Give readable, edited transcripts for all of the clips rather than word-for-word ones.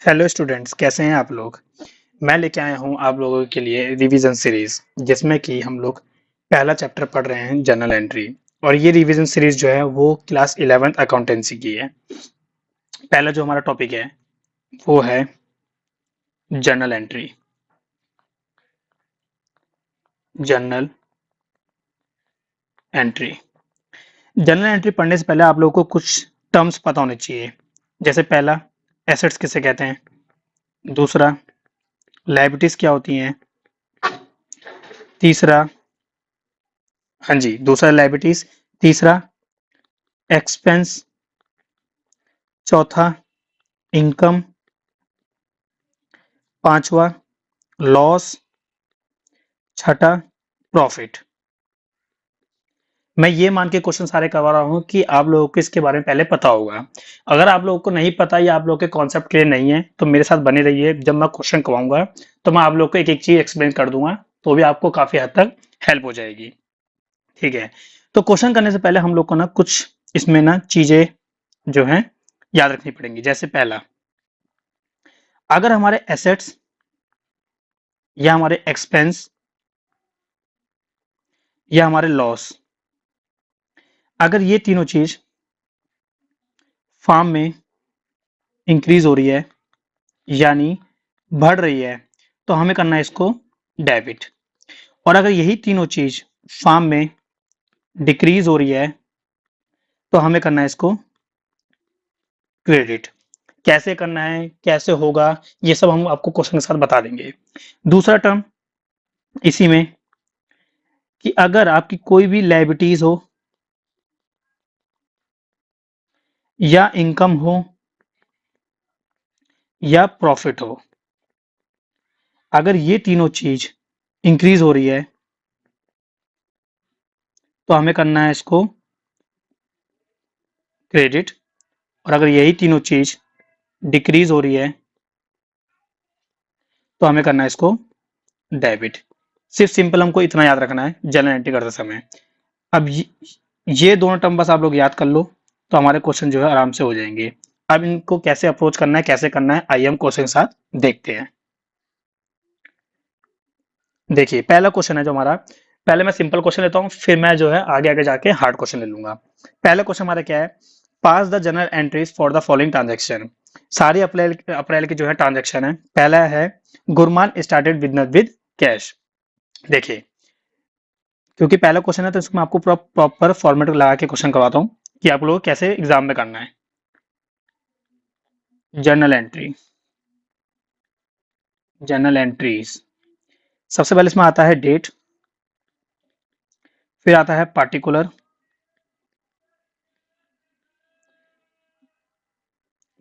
Hello students, कैसे हैं आप लोग। मैं लेके आया हूं आप लोगों के लिए रिवीजन सीरीज, जिसमें कि हम लोग पहला चैप्टर पढ़ रहे हैं जर्नल एंट्री। और ये रिवीजन सीरीज जो है वो क्लास 11th अकाउंटेंसी की है। पहला जो हमारा टॉपिक है वो है journal entry. Journal entry journal entry पढ़ने से पहले आप लोगों को कुछ टर्म्स पता होने चाहिए। जैसे पहला, एसेट्स किसे कहते हैं। दूसरा, लायबिलिटीज क्या होती हैं। तीसरा, हाँ जी, दूसरा लायबिलिटीज। तीसरा, एक्सपेंस। चौथा, इनकम। पांचवा, लॉस। छठा, प्रॉफिट। मैं ये मान के क्वेश्चन सारे करवा रहा हूँ कि आप लोगों को इसके बारे में पहले पता होगा। अगर आप लोगों को नहीं पता या आप लोगों के कॉन्सेप्ट क्लियर नहीं है तो मेरे साथ बने रहिए। जब मैं क्वेश्चन करवाऊंगा तो मैं आप लोग को एक एक चीज एक्सप्लेन कर दूंगा, तो भी आपको काफी हद तक हेल्प हो जाएगी। ठीक है, तो क्वेश्चन करने से पहले हम लोग को ना कुछ इसमें ना चीजें जो है याद रखनी पड़ेंगी। जैसे पहला, अगर हमारे एसेट्स या हमारे एक्सपेंस या हमारे लॉस, अगर ये तीनों चीज फार्म में इंक्रीज हो रही है यानी बढ़ रही है तो हमें करना है इसको डेबिट। और अगर यही तीनों चीज फार्म में डिक्रीज हो रही है तो हमें करना है इसको क्रेडिट। कैसे करना है, कैसे होगा, ये सब हम आपको क्वेश्चन के साथ बता देंगे। दूसरा टर्म इसी में, कि अगर आपकी कोई भी लायबिलिटीज हो या इनकम हो या प्रॉफिट हो, अगर ये तीनों चीज इंक्रीज हो रही है तो हमें करना है इसको क्रेडिट। और अगर यही तीनों चीज डिक्रीज हो रही है तो हमें करना है इसको डेबिट। सिर्फ सिंपल हमको इतना याद रखना है जर्नल एंट्री करते समय। अब ये दोनों टर्म बस आप लोग याद कर लो तो हमारे क्वेश्चन जो है आराम से हो जाएंगे। अब इनको कैसे अप्रोच करना है, कैसे करना है, आइए हम क्वेश्चन के साथ देखते हैं। देखिए, पहला क्वेश्चन है जो हमारा, पहले मैं सिंपल क्वेश्चन लेता हूँ, फिर मैं जो है आगे आगे जाके हार्ड क्वेश्चन ले लूंगा। पहला क्वेश्चन हमारा क्या है, pass the general entries for the following transaction. सारी अप्रैल अप्रैल की जो है ट्रांजेक्शन है। पहला है, Gurman started business with cash. देखिए, क्योंकि पहला क्वेश्चन है तो इसको मैं आपको प्रॉपर फॉर्मेट लगा के क्वेश्चन करवाता हूँ कि आप लोगों को कैसे एग्जाम में करना है। जर्नल एंट्री, जर्नल एंट्रीज, सबसे पहले इसमें आता है डेट, फिर आता है पार्टिकुलर,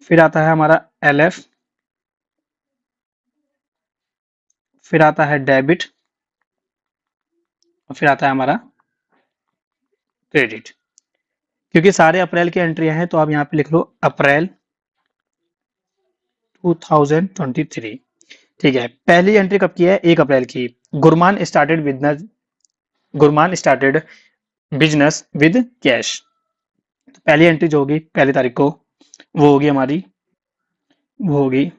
फिर आता है हमारा एलएफ, फिर आता है डेबिट, और फिर आता है हमारा क्रेडिट। क्योंकि सारे अप्रैल की एंट्रियां हैं तो आप यहाँ पे लिख लो अप्रैल 2023। ठीक है, पहली एंट्री कब की है, 1 अप्रैल की। Gurman started business, Gurman started business with cash. तो पहली एंट्री जो होगी 1 तारीख को, वो होगी हमारी, वो होगी,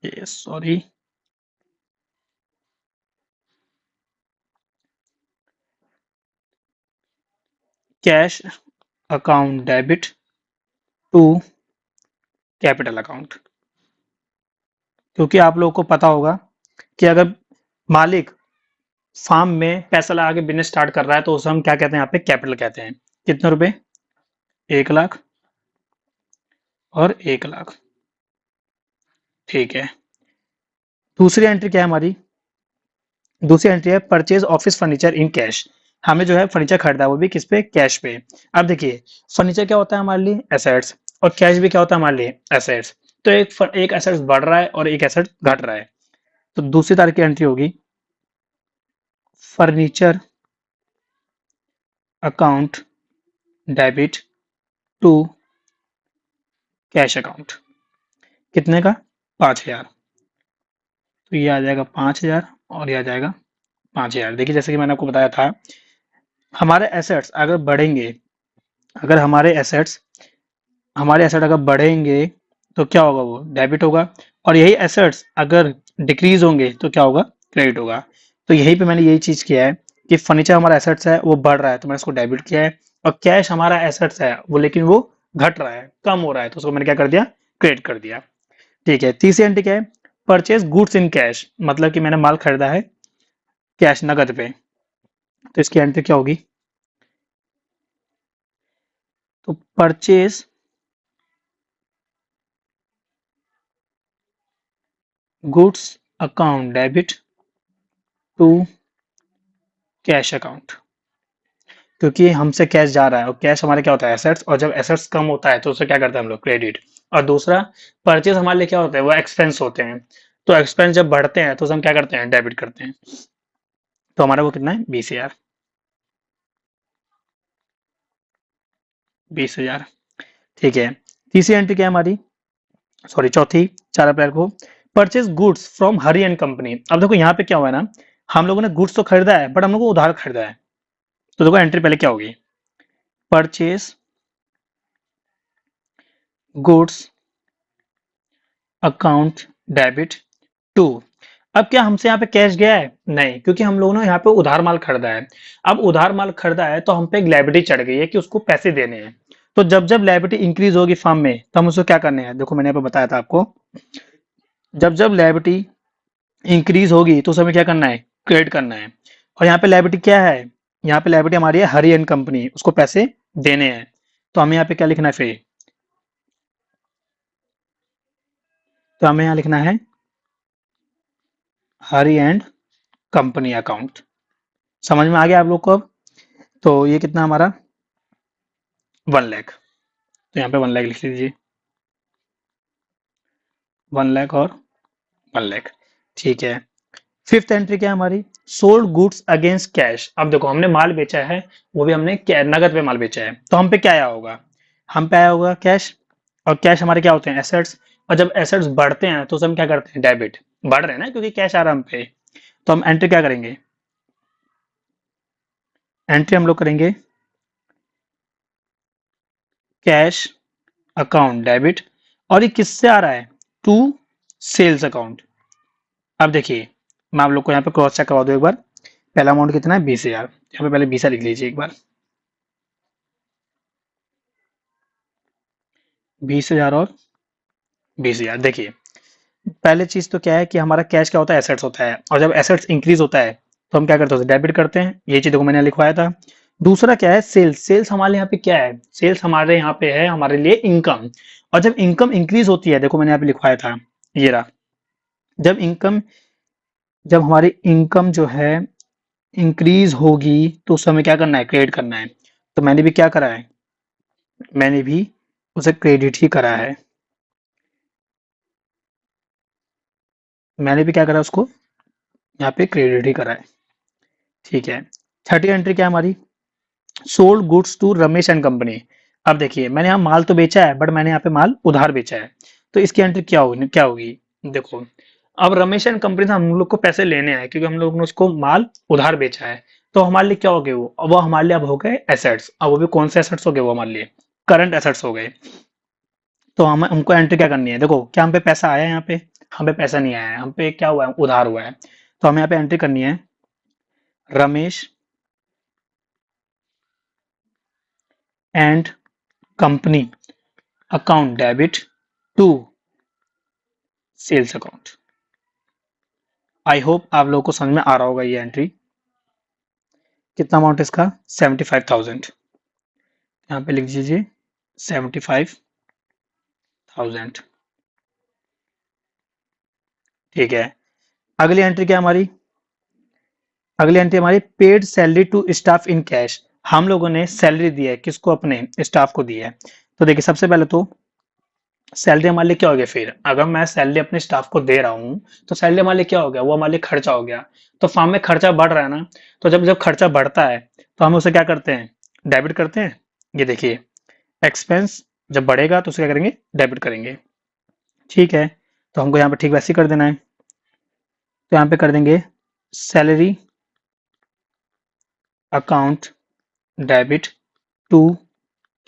sorry, cash account debit to capital account. क्योंकि आप लोगों को पता होगा कि अगर मालिक फार्म में पैसा लगा के बिजनेस स्टार्ट कर रहा है तो उसे हम क्या कहते हैं, यहाँ पे कैपिटल कहते हैं। कितने रुपए, 1 लाख और 1 लाख। ठीक है, दूसरी एंट्री क्या है हमारी, दूसरी एंट्री है purchase office furniture in cash. हमें जो है फर्नीचर खरीदा है, वो भी किस पे, कैश पे। अब देखिए, फर्नीचर क्या होता है हमारे लिए, एसेट्स, और कैश भी क्या होता है हमारे लिए, एसेट्स। तो एक एसेट्स बढ़ रहा है और एक एसेट घट रहा है। तो दूसरी तारीख की एंट्री होगी furniture account debit to cash account. कितने का, 5,000। तो ये आ जाएगा 5,000 और ये आ जाएगा 5,000। देखिए, जैसे कि मैंने आपको बताया था, हमारे एसेट्स अगर बढ़ेंगे, अगर हमारे एसेट्स अगर बढ़ेंगे तो क्या होगा, वो डेबिट होगा। और यही एसेट्स अगर डिक्रीज होंगे तो क्या होगा, क्रेडिट होगा। तो यहीं पे मैंने यही चीज किया है कि फर्नीचर हमारा एसेट्स है वो बढ़ रहा है तो मैंने इसको डेबिट किया है, और कैश हमारा एसेट्स है वो लेकिन वो घट रहा है, कम हो रहा है, तो उसको मैंने क्या कर दिया, क्रेडिट कर दिया। ठीक है, तीसरी एंट्री क्या है, परचेज गुड्स इन कैश, मतलब कि मैंने माल खरीदा है कैश नगद पे, तो इसकी एंट्री क्या होगी, तो purchase goods account debit to cash account, क्योंकि हमसे कैश जा रहा है और कैश हमारे क्या होता है, एसेट्स, और जब एसेट्स कम होता है तो उसे क्या करते हैं हम लोग, क्रेडिट। और दूसरा, परचेज हमारे लिए क्या होता है, वो एक्सपेंस होते हैं, तो एक्सपेंस जब बढ़ते हैं तो उसे हम क्या करते हैं, डेबिट करते हैं। तो हमारा वो कितना है, 20,000, 20,000। ठीक है, तीसरी एंट्री क्या है हमारी, सॉरी चौथी, 4 अप्रैल को, purchase goods from Hari and company. अब देखो यहाँ पे क्या हुआ है ना, हम लोगों ने गुड्स तो खरीदा है बट हम लोग को उधार खरीदा है, तो देखो एंट्री पहले क्या होगी, purchase goods account debit to. अब क्या हमसे यहाँ पे कैश गया है, नहीं, क्योंकि हम लोगों ने यहाँ पे उधार माल खरीदा है। अब उधार माल खरीदा है तो हम पे एक लायबिलिटी चढ़ गई है कि उसको पैसे देने हैं। तो जब जब लायबिलिटी इंक्रीज होगी फर्म में तो हम उसको क्या करने हैं, देखो मैंने यहाँ पे बताया था आपको, जब जब लायबिलिटी इंक्रीज होगी तो उस समय क्या करना है, क्रेडिट करना है। और यहाँ पे लायबिलिटी क्या है, यहाँ पे लायबिलिटी हमारी है हरी एंड कंपनी, उसको पैसे देने हैं। तो हमें यहाँ पे क्या लिखना है फिर, तो हमें यहाँ लिखना है हरी एंड कंपनी अकाउंट। समझ में आ गया आप लोग को अब। तो ये कितना हमारा, 1 लाख, तो यहाँ पे 1 लाख लिख लीजिए, 1 लाख और 1 लाख। ठीक है, फिफ्थ एंट्री क्या है हमारी, सोल्ड गुड्स अगेंस्ट कैश। अब देखो हमने माल बेचा है, वो भी हमने नगद पे माल बेचा है, तो हम पे क्या आया होगा, हम पे आया होगा कैश, और कैश हमारे क्या होते हैं, एसेट्स। और जब एसेट्स बढ़ते हैं तो उसे हम क्या करते हैं, डेबिट, बढ़ रहे हैं ना क्योंकि कैश आ रहा है हम पे, तो हम एंट्री क्या करेंगे, एंट्री हम लोग करेंगे कैश अकाउंट डेबिट, और ये किससे आ रहा है, टू सेल्स अकाउंट। अब देखिए मैं आप लोग को यहाँ पे क्रॉस चेक करवा दूं एक बार, पहला अमाउंट कितना है, 20,000, यहाँ पे पहले 20,000 लिख लीजिए एक बार, 20,000 और 20,000। देखिए पहले चीज तो क्या है कि हमारा कैश क्या होता है, एसेट्स होता है, और जब एसेट्स इंक्रीज होता है तो हम क्या करते हैं, डेबिट करते हैं, ये चीज देखो मैंने लिखवाया था। दूसरा क्या है, सेल्स, सेल्स हमारे यहाँ पे क्या है, सेल्स हमारे यहाँ पे है हमारे लिए इनकम। और जब इनकम इंक्रीज होती है, देखो मैंने यहाँ पे लिखवाया था, ये रहा, जब इनकम, जब हमारी इनकम जो है इंक्रीज होगी तो उस समय क्या करना है, क्रेडिट करना है। तो मैंने भी क्या करा है, मैंने भी उसे क्रेडिट ही करा है, मैंने भी क्या करा उसको, यहाँ पे क्रेडिट ही करा है। ठीक है, थर्टी एंट्री क्या है हमारी, sold goods to Ramesh and company. अब देखिए मैंने यहाँ माल तो बेचा है बट मैंने यहाँ पे माल उधार बेचा है, तो इसकी एंट्री क्या होगी, देखो अब रमेश एंड कंपनी से हम लोग को पैसे लेने हैं क्योंकि हम लोग ने उसको माल उधार बेचा है, तो हमारे लिए क्या हो गए, वो हमारे लिए अब हो गए एसेट्स। अब वो भी कौन से एसेट्स हो गए, वो हमारे लिए करंट एसेट्स हो गए। तो हम हमको एंट्री क्या करनी है, देखो क्या हम पे पैसा आया है, यहाँ पे हम पे पैसा नहीं आया है, हम पे क्या हुआ है, उधार हुआ है। तो हमें यहाँ पे एंट्री करनी है, Ramesh and company account debit to sales account. I hope आप लोगों को समझ में आ रहा होगा ये एंट्री। कितना अमाउंट है इसका, 75,000, यहाँ पे लिख दीजिए 75,000। ठीक है, अगली एंट्री क्या है हमारी, अगली एंट्री हमारी paid salary to staff in cash. हम लोगों ने सैलरी दी है, किसको, अपने स्टाफ को दी है। तो देखिए सबसे पहले तो सैलरी हमारे लिए क्या हो गया, फिर अगर मैं सैलरी अपने स्टाफ को दे रहा हूँ तो सैलरी हमारे लिए क्या हो गया, वो हमारे लिए खर्चा हो गया। तो फार्म में खर्चा बढ़ रहा है ना, तो जब जब खर्चा बढ़ता है तो हम उसे क्या करते हैं, डेबिट करते हैं। ये देखिए एक्सपेंस जब बढ़ेगा तो उसे क्या करेंगे, डेबिट करेंगे। ठीक है, तो हमको यहाँ पे ठीक वैसे ही कर देना है, तो यहाँ पे कर देंगे salary account debit to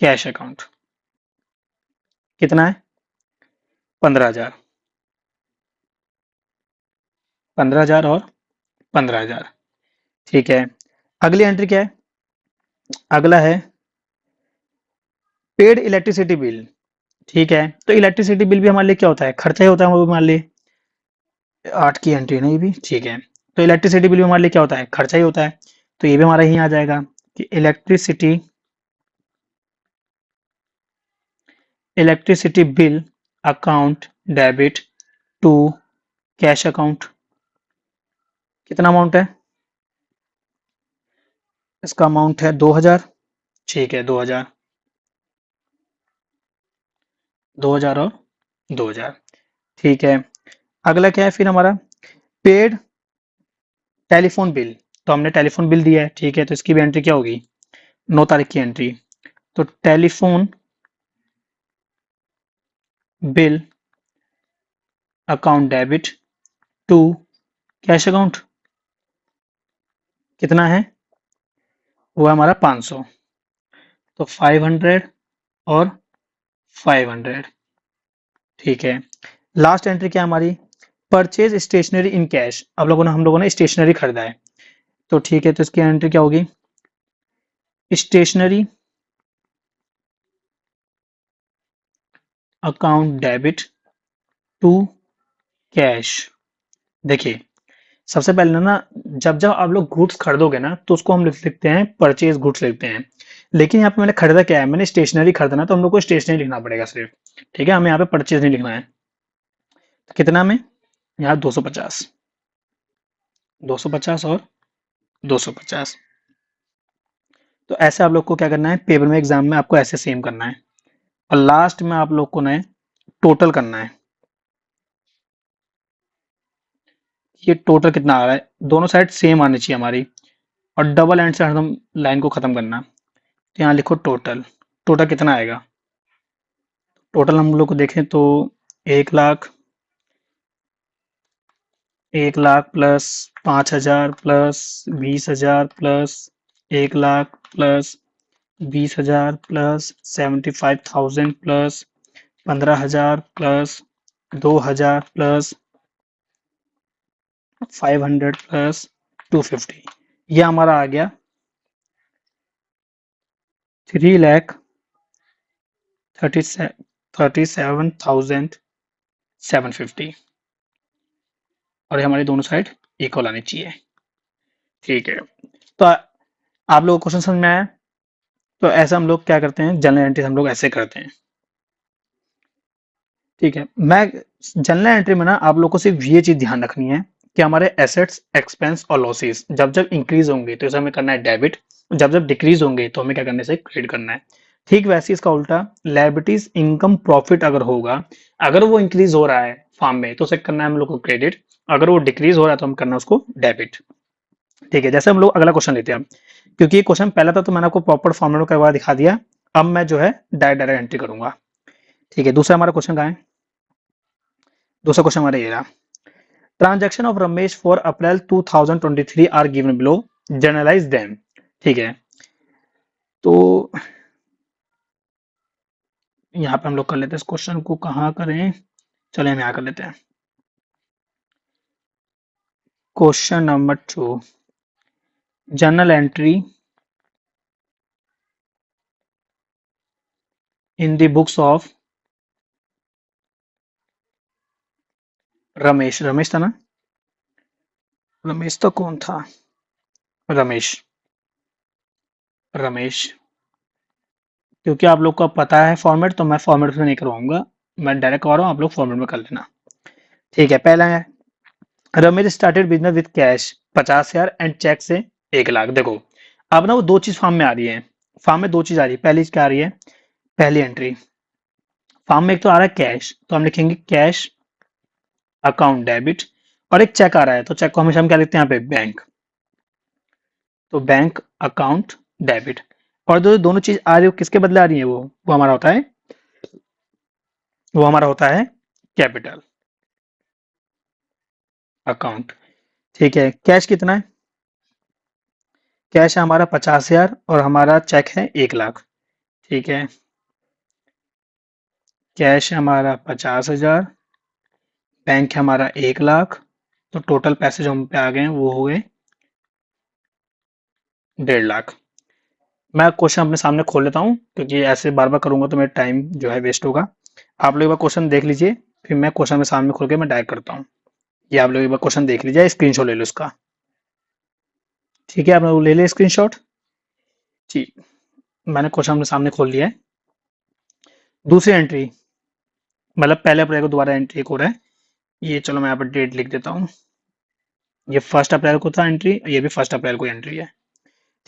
cash account. कितना है, 15,000। 15,000 और 15,000। ठीक है, अगली एंट्री क्या है? अगला है पेड इलेक्ट्रिसिटी बिल। ठीक है, तो इलेक्ट्रिसिटी बिल भी हमारे लिए क्या होता है? खर्चा ही होता है वो हमारे लिए। 8 की एंट्री नहीं भी, ठीक है। तो इलेक्ट्रिसिटी बिल भी हमारे लिए क्या होता है? खर्चा ही होता है। तो ये भी हमारा यहीं आ जाएगा कि electricity bill account debit to cash account. कितना अमाउंट है? इसका अमाउंट है 2,000। ठीक है, 2,000, 2,000 और 2,000। ठीक है, अगला क्या है फिर हमारा? Paid telephone bill. तो हमने टेलीफोन बिल दिया है, ठीक है, तो इसकी भी एंट्री क्या होगी? 9 तारीख की एंट्री। तो telephone bill account debit to cash account. कितना है? वो है हमारा 500। तो 500 और 500। ठीक है, लास्ट एंट्री क्या है हमारी? Purchase stationery in cash. हम लोगों ने स्टेशनरी खरीदा है, तो ठीक है, तो इसकी एंट्री क्या होगी? Stationery account debit to cash. देखिए, सबसे पहले ना, जब जब आप लोग गुड्स खरीदोगे ना, तो उसको हम लिखते हैं परचेज गुड्स लिखते हैं। लेकिन यहाँ पे मैंने खरीदा क्या है? मैंने स्टेशनरी खरीदना, तो हम लोग को स्टेशनरी लिखना पड़ेगा सिर्फ। ठीक है, हमें यहाँ पे परचेज नहीं लिखना है। तो कितना में? यहाँ 250, 250 और 250। तो ऐसे आप लोग को क्या करना है? पेपर में एग्जाम में आपको ऐसे सेम करना है, और लास्ट में आप लोग को ना टोटल करना है। ये टोटल कितना आ रहा है? दोनों साइड सेम आनी चाहिए हमारी, और डबल एंड से हरदम लाइन को खत्म करना। तो यहाँ लिखो टोटल। टोटल कितना आएगा? टोटल हम लोग को देखें तो 1,00,000, 1,00,000 plus 5,000 plus 20,000 plus 1,00,000 plus 20,000 plus 75,000 plus 15,000 plus 2,000 plus 500 plus 250। ये हमारा आ गया 3,37,750। और ये हमारी दोनों साइड इक्वल आनी चाहिए। ठीक है, तो आप लोगों को क्वेश्चन समझ में आया? तो ऐसा हम लोग क्या करते हैं, जनरल एंट्री हम लोग ऐसे करते हैं। ठीक है, मैं जनरल एंट्री में ना आप लोग को सिर्फ ये चीज ध्यान रखनी है कि हमारे एसेट्स, एक्सपेंस और लॉसेस जब जब इंक्रीज होंगे तो इसे हमें करना है डेबिट, जब जब डिक्रीज होंगे तो हमें क्या करने से क्रेडिट करना है। ठीक वैसे इसका उल्टा, लायबिलिटीज, इनकम, प्रॉफिट अगर होगा, अगर वो इंक्रीज हो रहा है फॉर्म में, तो उसे करना है हम लोग को क्रेडिट। अगर वो डिक्रीज हो रहा है तो हम करना है उसको डेबिट। ठीक है, जैसे हम लोग अगला क्वेश्चन लेते हैं। क्योंकि ये क्वेश्चन पहला था तो मैंने आपको प्रॉपर फॉर्मेट करवा दिखा दिया। अब मैं जो है डायरेक्ट डायरेक्ट एंट्री करूंगा। ठीक है, दूसरा हमारा क्वेश्चन कहाँ है? दूसरा क्वेश्चन हमारा ये रहा। Transaction of Ramesh for April 2023 are given below, journalise them. ठीक है, तो यहाँ पे हम लोग कर लेते हैं इस क्वेश्चन को। कहाँ करें? चले हम यहाँ कर लेते हैं। Question number 2, journal entry in the books of Ramesh. Ramesh था ना? रमेश तो कौन था? रमेश, रमेश। क्योंकि आप लोग को पता है फॉर्मेट, तो मैं फॉर्मेट से नहीं करवाऊंगा, मैं डायरेक्ट करवा रहा हूँ, आप लोग फॉर्मेट में कर लेना। ठीक है, पहला है Ramesh started business with cash 50,000 and cheque से 1,00,000। देखो, अब ना वो दो चीज फॉर्म में आ रही है। फॉर्म में दो चीज आ रही है। पहली क्या आ रही है? पहली एंट्री फॉर्म में एक तो आ रहा है कैश, तो हम लिखेंगे कैश अकाउंट डेबिट, और एक चेक आ रहा है, तो चेक को हमेशा हम क्या लिखते हैं यहाँ पे? बैंक। तो बैंक अकाउंट डेबिट। और जो दोनों चीज आ रही है वो किसके बदले आ रही है? वो हमारा होता है, वो हमारा होता है कैपिटल अकाउंट। ठीक है, कैश कितना है? कैश है हमारा 50,000 और हमारा चेक है 1,00,000। ठीक है, कैश है हमारा 50,000, बैंक है हमारा 1,00,000, तो टोटल पैसे जो हम पे आ गए हैं वो हो गए 1.5 लाख। मैं क्वेश्चन अपने सामने खोल लेता हूँ, क्योंकि ऐसे बार बार करूंगा तो मेरा टाइम जो है वेस्ट होगा। आप लोग एक बार क्वेश्चन देख लीजिए, फिर मैं क्वेश्चन में सामने खोल के मैं डायरेक्ट करता हूँ। ये आप लोग एक बार क्वेश्चन देख लीजिए, स्क्रीनशॉट ले लो इसका। ठीक है, आप लोग ले लिया स्क्रीनशॉट। ठीक, मैंने क्वेश्चन अपने सामने खोल लिया है। दूसरी एंट्री, मतलब पहले अप्रैल को दोबारा एंट्री एक हो रहा है। ये चलो मैं यहाँ पर डेट लिख देता हूँ। ये 1 अप्रैल को था एंट्री, ये भी 1 अप्रैल को एंट्री है।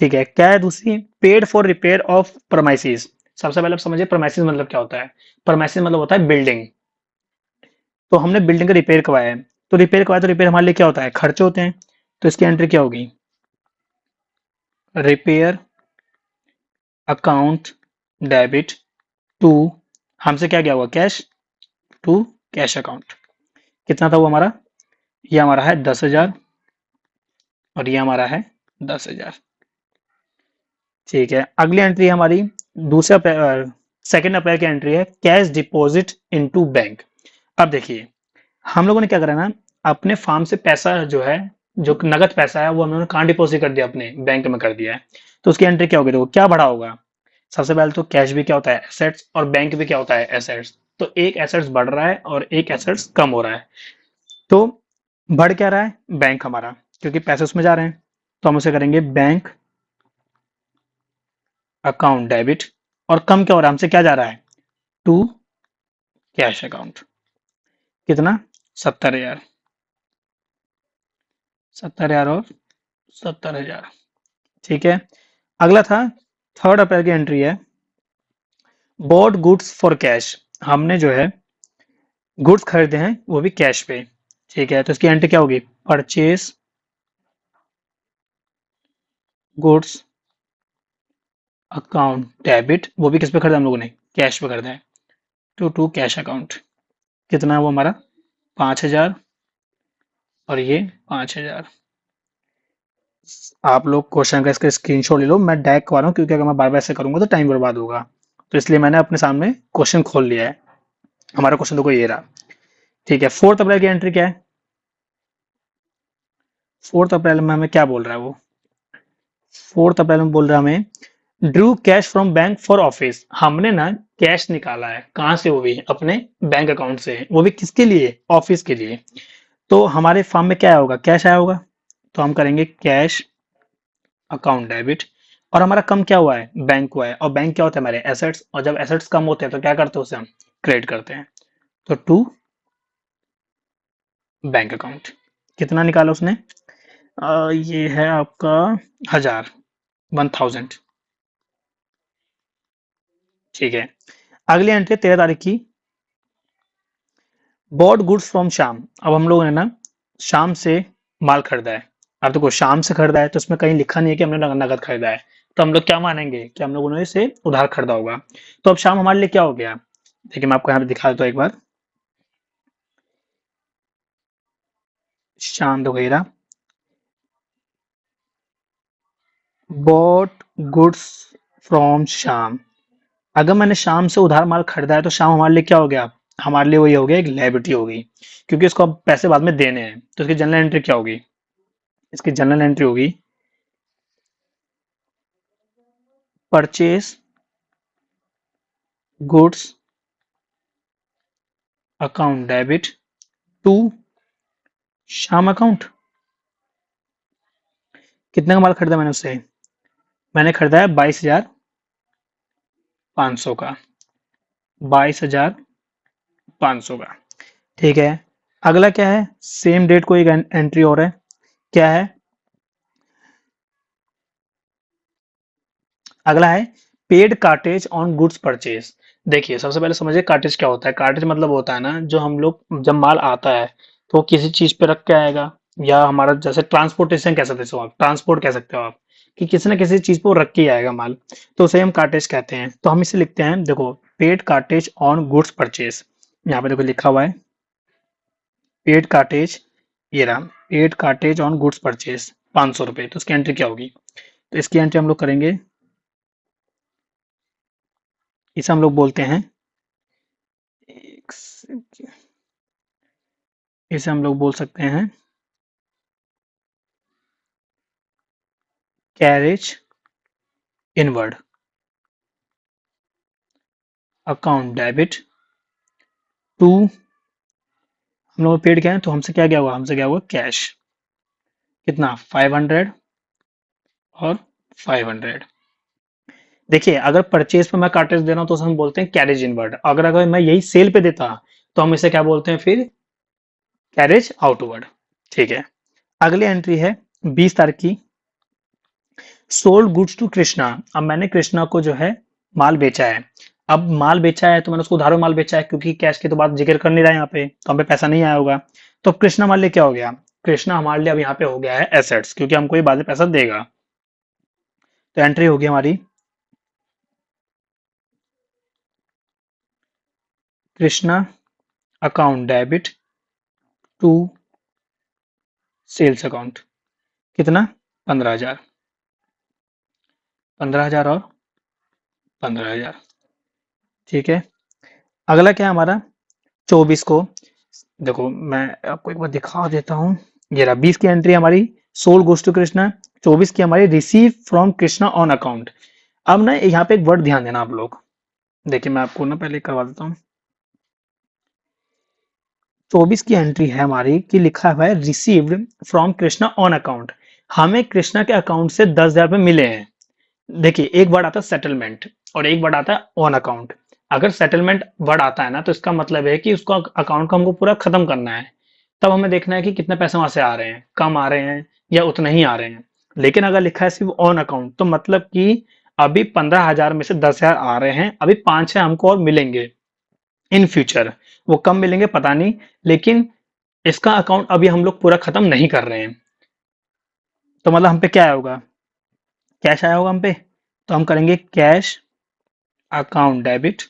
ठीक है, क्या है दूसरी? Paid for repair of premises. सबसे पहले आप समझिए प्रमाइसिस मतलब क्या होता है। प्रमाइसिस मतलब होता है बिल्डिंग। तो हमने बिल्डिंग का रिपेयर करवाया है, तो रिपेयर करवाया, तो रिपेयर हमारे लिए क्या होता है? खर्चे होते हैं। तो इसकी एंट्री क्या होगी? रिपेयर अकाउंट डेबिट टू, हमसे क्या गया हुआ? Cash, to cash account. कितना था वो हमारा? ये हमारा है 10,000 और ये हमारा है 10,000। ठीक है, अगली एंट्री हमारी दूसरे अप्रैल, 2 अप्रैल की एंट्री है, कैश डिपॉजिट इनटू बैंक। अब देखिए, हम लोगों ने क्या करा ना, अपने फार्म से पैसा जो है, जो नगद पैसा है, वो हम लोगों ने कहाँ डिपॉजिट कर दिया? अपने बैंक में कर दिया है। तो उसकी एंट्री क्या होगी? देखो क्या बढ़ा होगा। सबसे पहले तो कैश भी क्या होता है? एसेट्स, और बैंक भी क्या होता है? एसेट्स। तो एक एसेट्स बढ़ रहा है और एक एसेट्स कम हो रहा है। तो बढ़ क्या रहा है? बैंक हमारा, क्योंकि पैसे उसमें जा रहे हैं। तो हम उसे करेंगे बैंक अकाउंट डेबिट। और कम क्या हो रहा है? हमसे क्या जा रहा है? To cash account. कितना? 70,000। 70,000 और 70,000। ठीक है, अगला था 3 अप्रैल की एंट्री है, बॉट गुड्स फॉर कैश। हमने जो है गुड्स खरीदे हैं, वो भी कैश पे। ठीक है, तो इसकी एंट्री क्या होगी? परचेज गुड्स अकाउंट डेबिट, वो भी किस पे खरीदा हम लोगों ने? कैश पे खरीदा है। To cash account. कितना है वो हमारा? 5,000 और ये 5,000। आप लोग क्वेश्चन का इसका स्क्रीनशॉट ले लो, मैं डायरेक्ट करवा रहा हूँ, क्योंकि अगर मैं बार बार ऐसे करूंगा तो टाइम बर्बाद होगा। तो इसलिए मैंने अपने सामने क्वेश्चन खोल लिया है। हमारा क्वेश्चन देखो ये रहा। ठीक है, 4 अप्रैल की एंट्री क्या है? 4 अप्रैल में हमें क्या बोल रहा है वो? 4 अप्रैल में बोल रहा है हमें, Drew cash from bank for office. हमने ना कैश निकाला है, कहाँ से? वो भी अपने बैंक अकाउंट से, वो भी किसके लिए? ऑफिस के लिए। तो हमारे फॉर्म में क्या आया होगा? कैश आया होगा। तो हम करेंगे कैश अकाउंट डेबिट। और हमारा कम क्या हुआ है? बैंक हुआ है। और बैंक क्या होता है? हमारे एसेट्स। और जब एसेट्स कम होते हैं तो क्या करते हैं? उसे हम क्रेडिट करते हैं। तो टू बैंक अकाउंट। कितना निकाला उसने? ये है आपका 1,000, 1,000। ठीक है, अगली एंट्री 13 तारीख की, बॉट गुड्स फ्रॉम शाम। अब हम लोगों ने ना शाम से माल खरीदा है। अब देखो, शाम से खरीदा है तो उसमें कहीं लिखा नहीं है कि हमने नगद खरीदा है। तो हम लोग क्या मानेंगे कि हम लोगों ने इसे उधार खरीदा होगा। तो अब शाम हमारे लिए क्या हो गया? देखिए, मैं आपको यहाँ पे दिखा देता हूँ एक बार। शाम वगैरह, बॉट गुड्स फ्रॉम शाम। अगर मैंने शाम से उधार माल खरीदा है तो शाम हमारे लिए क्या हो गया? हमारे लिए वही हो गया, एक लायबिलिटी होगी, क्योंकि उसको अब पैसे बाद में देने हैं। तो इसकी जनरल एंट्री क्या होगी? इसकी जनरल एंट्री होगी, purchase goods account debit to Sham account. कितने का माल खरीदा मैंने उससे? मैंने खरीदा है 22,500 का। 22,500 का। ठीक है, अगला क्या है? सेम डेट को एक एंट्री और है। क्या है? अगला है paid cartage on goods purchase. देखिए, सबसे पहले समझिए कार्टेज क्या होता है। कार्टेज मतलब होता है ना, जो हम लोग जब माल आता है तो वो किसी चीज पे रख के आएगा, या हमारा जैसे ट्रांसपोर्टेशन कह सकते हो आप, ट्रांसपोर्ट कह सकते हो आप, कि किसी ना किसी चीज पे वो रख के ही आएगा माल। तो उसे हम कार्टेज कहते हैं। तो हम इसे लिखते हैं, देखो, paid cartage on goods purchase. यहाँ पे देखो लिखा हुआ है पेड कार्टेज। ये रहा, paid cartage on goods purchase 500 रुपये। तो इसकी एंट्री क्या होगी? तो इसकी एंट्री हम लोग करेंगे, इसे हम लोग बोलते हैं, एक इसे हम लोग बोल सकते हैं carriage inward account debit to, हम लोग पेड क्या है तो हमसे क्या गया हुआ, हमसे गया हुआ कैश, कितना 500 और 500। देखिए अगर परचेज पे मैं कार्टेज दे रहा हूं तो उसे हम बोलते हैं कैरेज इनवर्ड, अगर अगर मैं यही सेल पे देता तो हम इसे क्या बोलते हैं फिर, कैरेज आउटवर्ड। ठीक है, अगली एंट्री है 20 तारीख की, सोल्ड गुड्स टू कृष्णा। अब मैंने कृष्णा को जो है माल बेचा है, अब माल बेचा है तो मैंने उसको उधार में माल बेचा है, क्योंकि कैश की तो बात जिक्र कर नहीं रहा है यहाँ पे, तो हमें पैसा नहीं आया होगा। तो अब कृष्णा हमारे लिए क्या हो गया, कृष्णा हमारे लिए अब यहाँ पे हो गया है एसेट्स, क्योंकि हमको ये बाद में पैसा देगा। तो एंट्री होगी हमारी Krishna account debit to sales account, कितना 15,000, 15,000 और 15,000। ठीक है, अगला क्या है हमारा 24 को, देखो मैं आपको एक बार दिखा देता हूँ, ये रहा 20 की एंट्री हमारी, सोल गोस टू कृष्णा, 24 की हमारी receive from Krishna on account. अब ना यहाँ पे एक वर्ड ध्यान देना आप लोग, देखिए मैं आपको ना पहले करवा देता हूँ। 24 की एंट्री है हमारी कि लिखा हुआ है received from Krishna on account, हमें कृष्णा के अकाउंट से 10,000 रुपए मिले हैं। देखिए एक वर्ड आता है सेटलमेंट और एक वर्ड आता है ऑन अकाउंट। अगर सेटलमेंट वर्ड आता है ना तो इसका मतलब है कि उसको अकाउंट को हमको पूरा खत्म करना है, तब हमें देखना है कि कितने पैसे वहां से आ रहे हैं, कम आ रहे हैं या उतने ही आ रहे हैं। लेकिन अगर लिखा है सिर्फ ऑन अकाउंट तो मतलब कि अभी 15,000 में से 10,000 आ रहे हैं, अभी 5 है हमको और मिलेंगे इन फ्यूचर, वो कम मिलेंगे पता नहीं, लेकिन इसका अकाउंट अभी हम लोग पूरा खत्म नहीं कर रहे हैं। तो मतलब हम पे क्या आया होगा, कैश आया होगा हम पे, तो हम करेंगे कैश अकाउंट डेबिट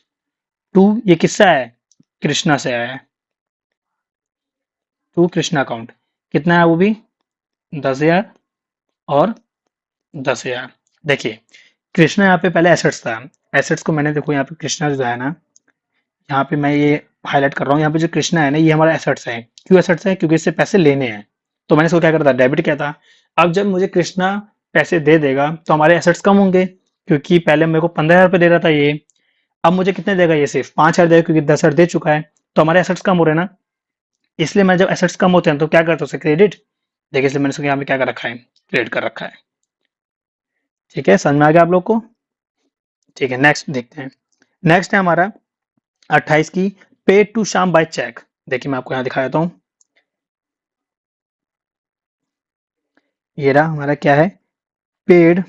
टू, ये किससे आया है, कृष्णा से आया है, टू कृष्णा अकाउंट, कितना है वो भी 10,000 और 10,000। देखिए कृष्णा यहाँ पे पहले एसेट्स था, एसेट्स को मैंने देखो यहाँ पे कृष्णा जो है ना, यहाँ पे मैं ये हाईलाइट कर रहा हूँ, यहाँ पे जो कृष्णा है ना ये हमारा एसेट्स है, क्यों एसेट्स है, क्योंकि इससे पैसे लेने हैं, तो मैंने इसको क्या करता डेबिट किया था। अब जब मुझे कृष्णा पैसे दे देगा तो हमारे एसेट्स कम होंगे, क्योंकि पहले मेरे को 15,000 रुपये दे रहा था ये, अब मुझे कितने देगा, ये सिर्फ 5,000 देगा, क्योंकि 10,000 दे चुका है, तो हमारे एसेट्स कम हो रहे हैं ना। इसलिए मैं जब एसेट्स कम होते हैं तो क्या करता हूँ उसे क्रेडिट, देखिए इसलिए मैंने इसको यहाँ पे क्या कर रखा है, क्रेडिट कर रखा है। ठीक है, समझ में आ गया आप लोग को। ठीक है, नेक्स्ट देखते हैं, नेक्स्ट है हमारा 28 की, पेड टू शाम बाय चेक। देखिए मैं आपको यहाँ दिखा देता हूँ, ये रहा हमारा क्या है, पेड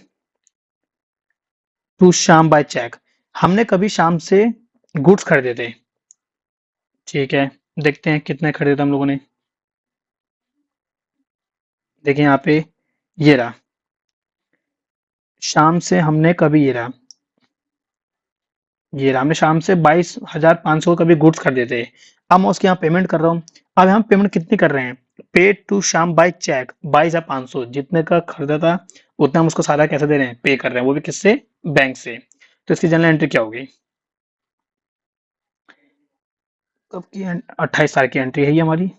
टू शाम बाय चेक, हमने कभी शाम से गुड्स खरीदे थे। ठीक है, देखते हैं कितने खरीदे थे हम लोगों ने, देखिए यहाँ पे ये रहा, शाम से हमने कभी ये रहा, ये रहा हमने शाम से 22,500 कभी गुड्स खरीदे थे। अब मैं उसके यहाँ पेमेंट कर रहा हूँ, अब हम पेमेंट कितनी कर रहे हैं, पेड टू शाम बाय चेक 22,500, जितने का खरीदा था उतना हम उसको सारा कैसे दे रहे हैं, पे कर रहे हैं, वो भी किससे, बैंक से। तो इसकी जनरल एंट्री क्या होगी, कब की 28 तारीख की एंट्री है ये हमारी,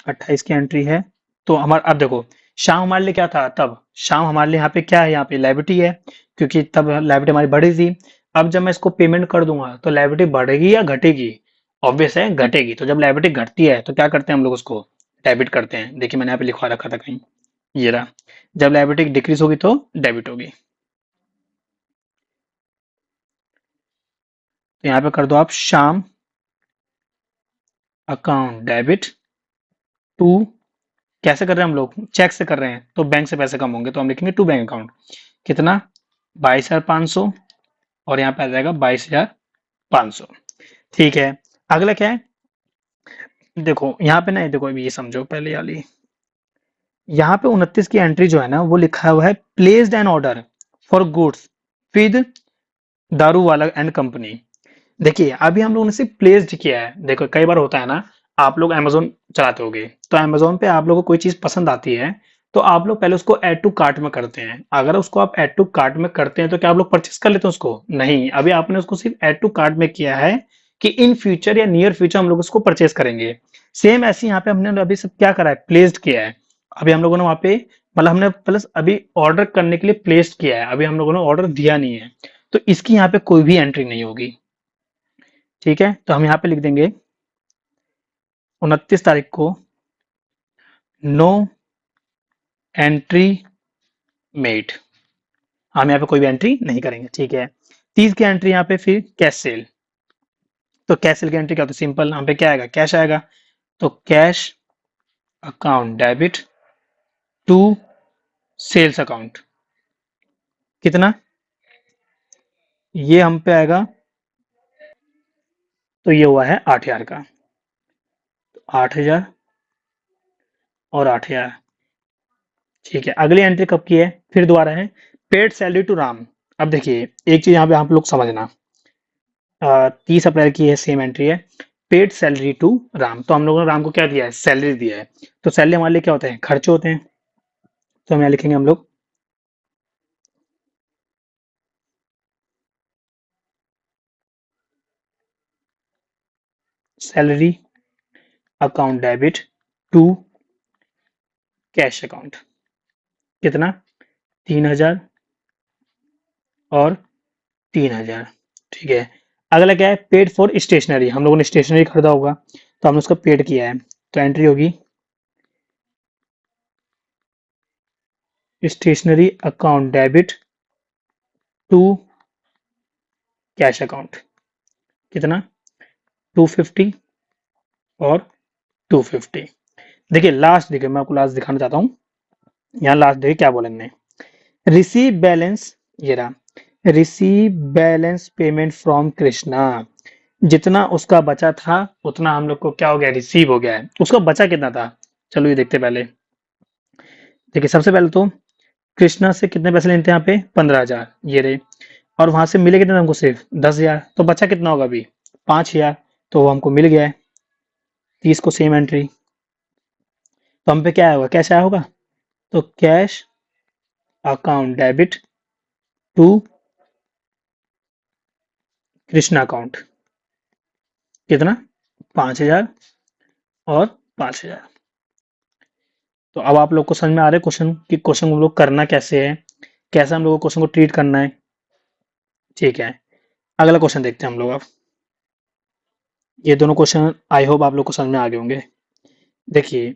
28 की एंट्री है। तो हमारा अब देखो शाम हमारे लिए क्या था, तब शाम हमारे लिए यहाँ पे क्या है, यहाँ पे लाइबिलिटी है, क्योंकि तब लाइबिलिटी हमारी बढ़ी थी। अब जब मैं इसको पेमेंट कर दूंगा तो लाइबिलिटी बढ़ेगी या घटेगी, ऑब्वियस है घटेगी। तो जब लाइबिलिटी घटती है तो क्या करते हैं हम लोग उसको डेबिट करते हैं, देखिए मैंने यहाँ पे लिखवा रखा था कहीं, ये रहा, जब लाइबिलिटी डिक्रीज होगी तो डेबिट होगी। तो यहाँ पे कर दो आप शाम अकाउंट डेबिट टू, कैसे कर रहे हैं हम लोग, चेक से कर रहे हैं तो बैंक से पैसे कम होंगे, तो हम लिखेंगे टू बैंक अकाउंट, कितना 22,500 और यहाँ पे आ जाएगा 22,500। ठीक है, अगला क्या है, देखो यहाँ पे ना, देखो अभी ये समझो पहले वाली, यहाँ पे 29 की एंट्री जो है ना वो लिखा हुआ है placed an order for goods with दारू वाला एंड कंपनी। देखिए अभी हम लोगों ने सिर्फ प्लेस्ड किया है, देखो कई बार होता है ना, आप लोग अमेजोन चलाते होगे तो अमेजोन पे आप लोगों को कोई चीज पसंद आती है, तो आप लोग पहले उसको ऐड टू कार्ट में करते हैं, अगर उसको आप ऐड टू कार्ट में करते हैं तो क्या आप लोग परचेस कर लेते हैं उसको, नहीं, अभी आपने उसको सिर्फ ऐड टू कार्ट में किया है कि इन फ्यूचर या नियर फ्यूचर हम लोग उसको परचेज करेंगे। सेम ऐसे यहाँ पे हमने अभी सब क्या करा है, प्लेस्ड किया है। अभी हम लोगों ने वहां पे मतलब हमने प्लस अभी ऑर्डर करने के लिए प्लेस्ड किया है, अभी हम लोगों ने ऑर्डर दिया नहीं है, तो इसकी यहाँ पे कोई भी एंट्री नहीं होगी। ठीक है, तो हम यहाँ पे लिख देंगे 29 तारीख को नो एंट्री मेड, हम यहाँ पे कोई भी एंट्री नहीं करेंगे। ठीक है, 30 की एंट्री यहाँ पे फिर कैश सेल, तो कैश सेल की एंट्री क्या होती है, सिंपल, यहाँ पे क्या आएगा, कैश आएगा, तो cash account debit to sales account, कितना, ये हम पे आएगा, तो ये हुआ है 8,000 का, 8,000 और 8,000। ठीक है, अगली एंट्री कब की है, फिर दोबारा है पेड सैलरी टू राम। अब देखिए एक चीज यहाँ पे आप लोग समझना, 30 अप्रैल की है, सेम एंट्री है, पेड सैलरी टू राम, तो हम लोगों ने राम को क्या दिया है, सैलरी दिया है, तो सैलरी हमारे लिए क्या होते हैं, खर्चे होते हैं, तो हम यहाँ लिखेंगे हम लोग salary account debit to cash account, कितना, 3,000 और 3,000। ठीक है, अगला क्या है, पेड फॉर स्टेशनरी, हम लोगों ने स्टेशनरी खरीदा होगा, तो हमने उसका पेड किया है, तो एंट्री होगी stationery account debit to cash account, कितना, 250 और 250। देखिए लास्ट, देखिए मैं आपको लास्ट दिखाना चाहता हूँ, यहाँ लास्ट देखिए क्या बोलेंगे, रिसीव बैलेंस, ये रहा, receive balance payment from Krishna, जितना उसका बचा था उतना हम लोग को क्या हो गया, रिसीव हो गया है, उसका बचा कितना था, चलो ये देखते हैं पहले। देखिए सबसे पहले तो कृष्णा से कितने पैसे लेते हैं यहाँ पे, 15,000 ये रहे, और वहां से मिले कितने हमको, सिर्फ 10,000, तो बचा कितना होगा अभी, 5,000, तो वो हमको मिल गया है। 30 को सेम एंट्री, तो हम पे क्या आया होगा, कैश आया होगा, तो cash account debit to Krishna account, कितना, 5,000 और 5,000। तो अब आप लोग को समझ में आ रहे क्वेश्चन कि क्वेश्चन हम लोग करना कैसे है, कैसे हम लोग को क्वेश्चन को ट्रीट करना है। ठीक है, अगला क्वेश्चन देखते हैं हम लोग अब, ये दोनों क्वेश्चन आई होप आप लोग को समझ में आ गए होंगे। देखिए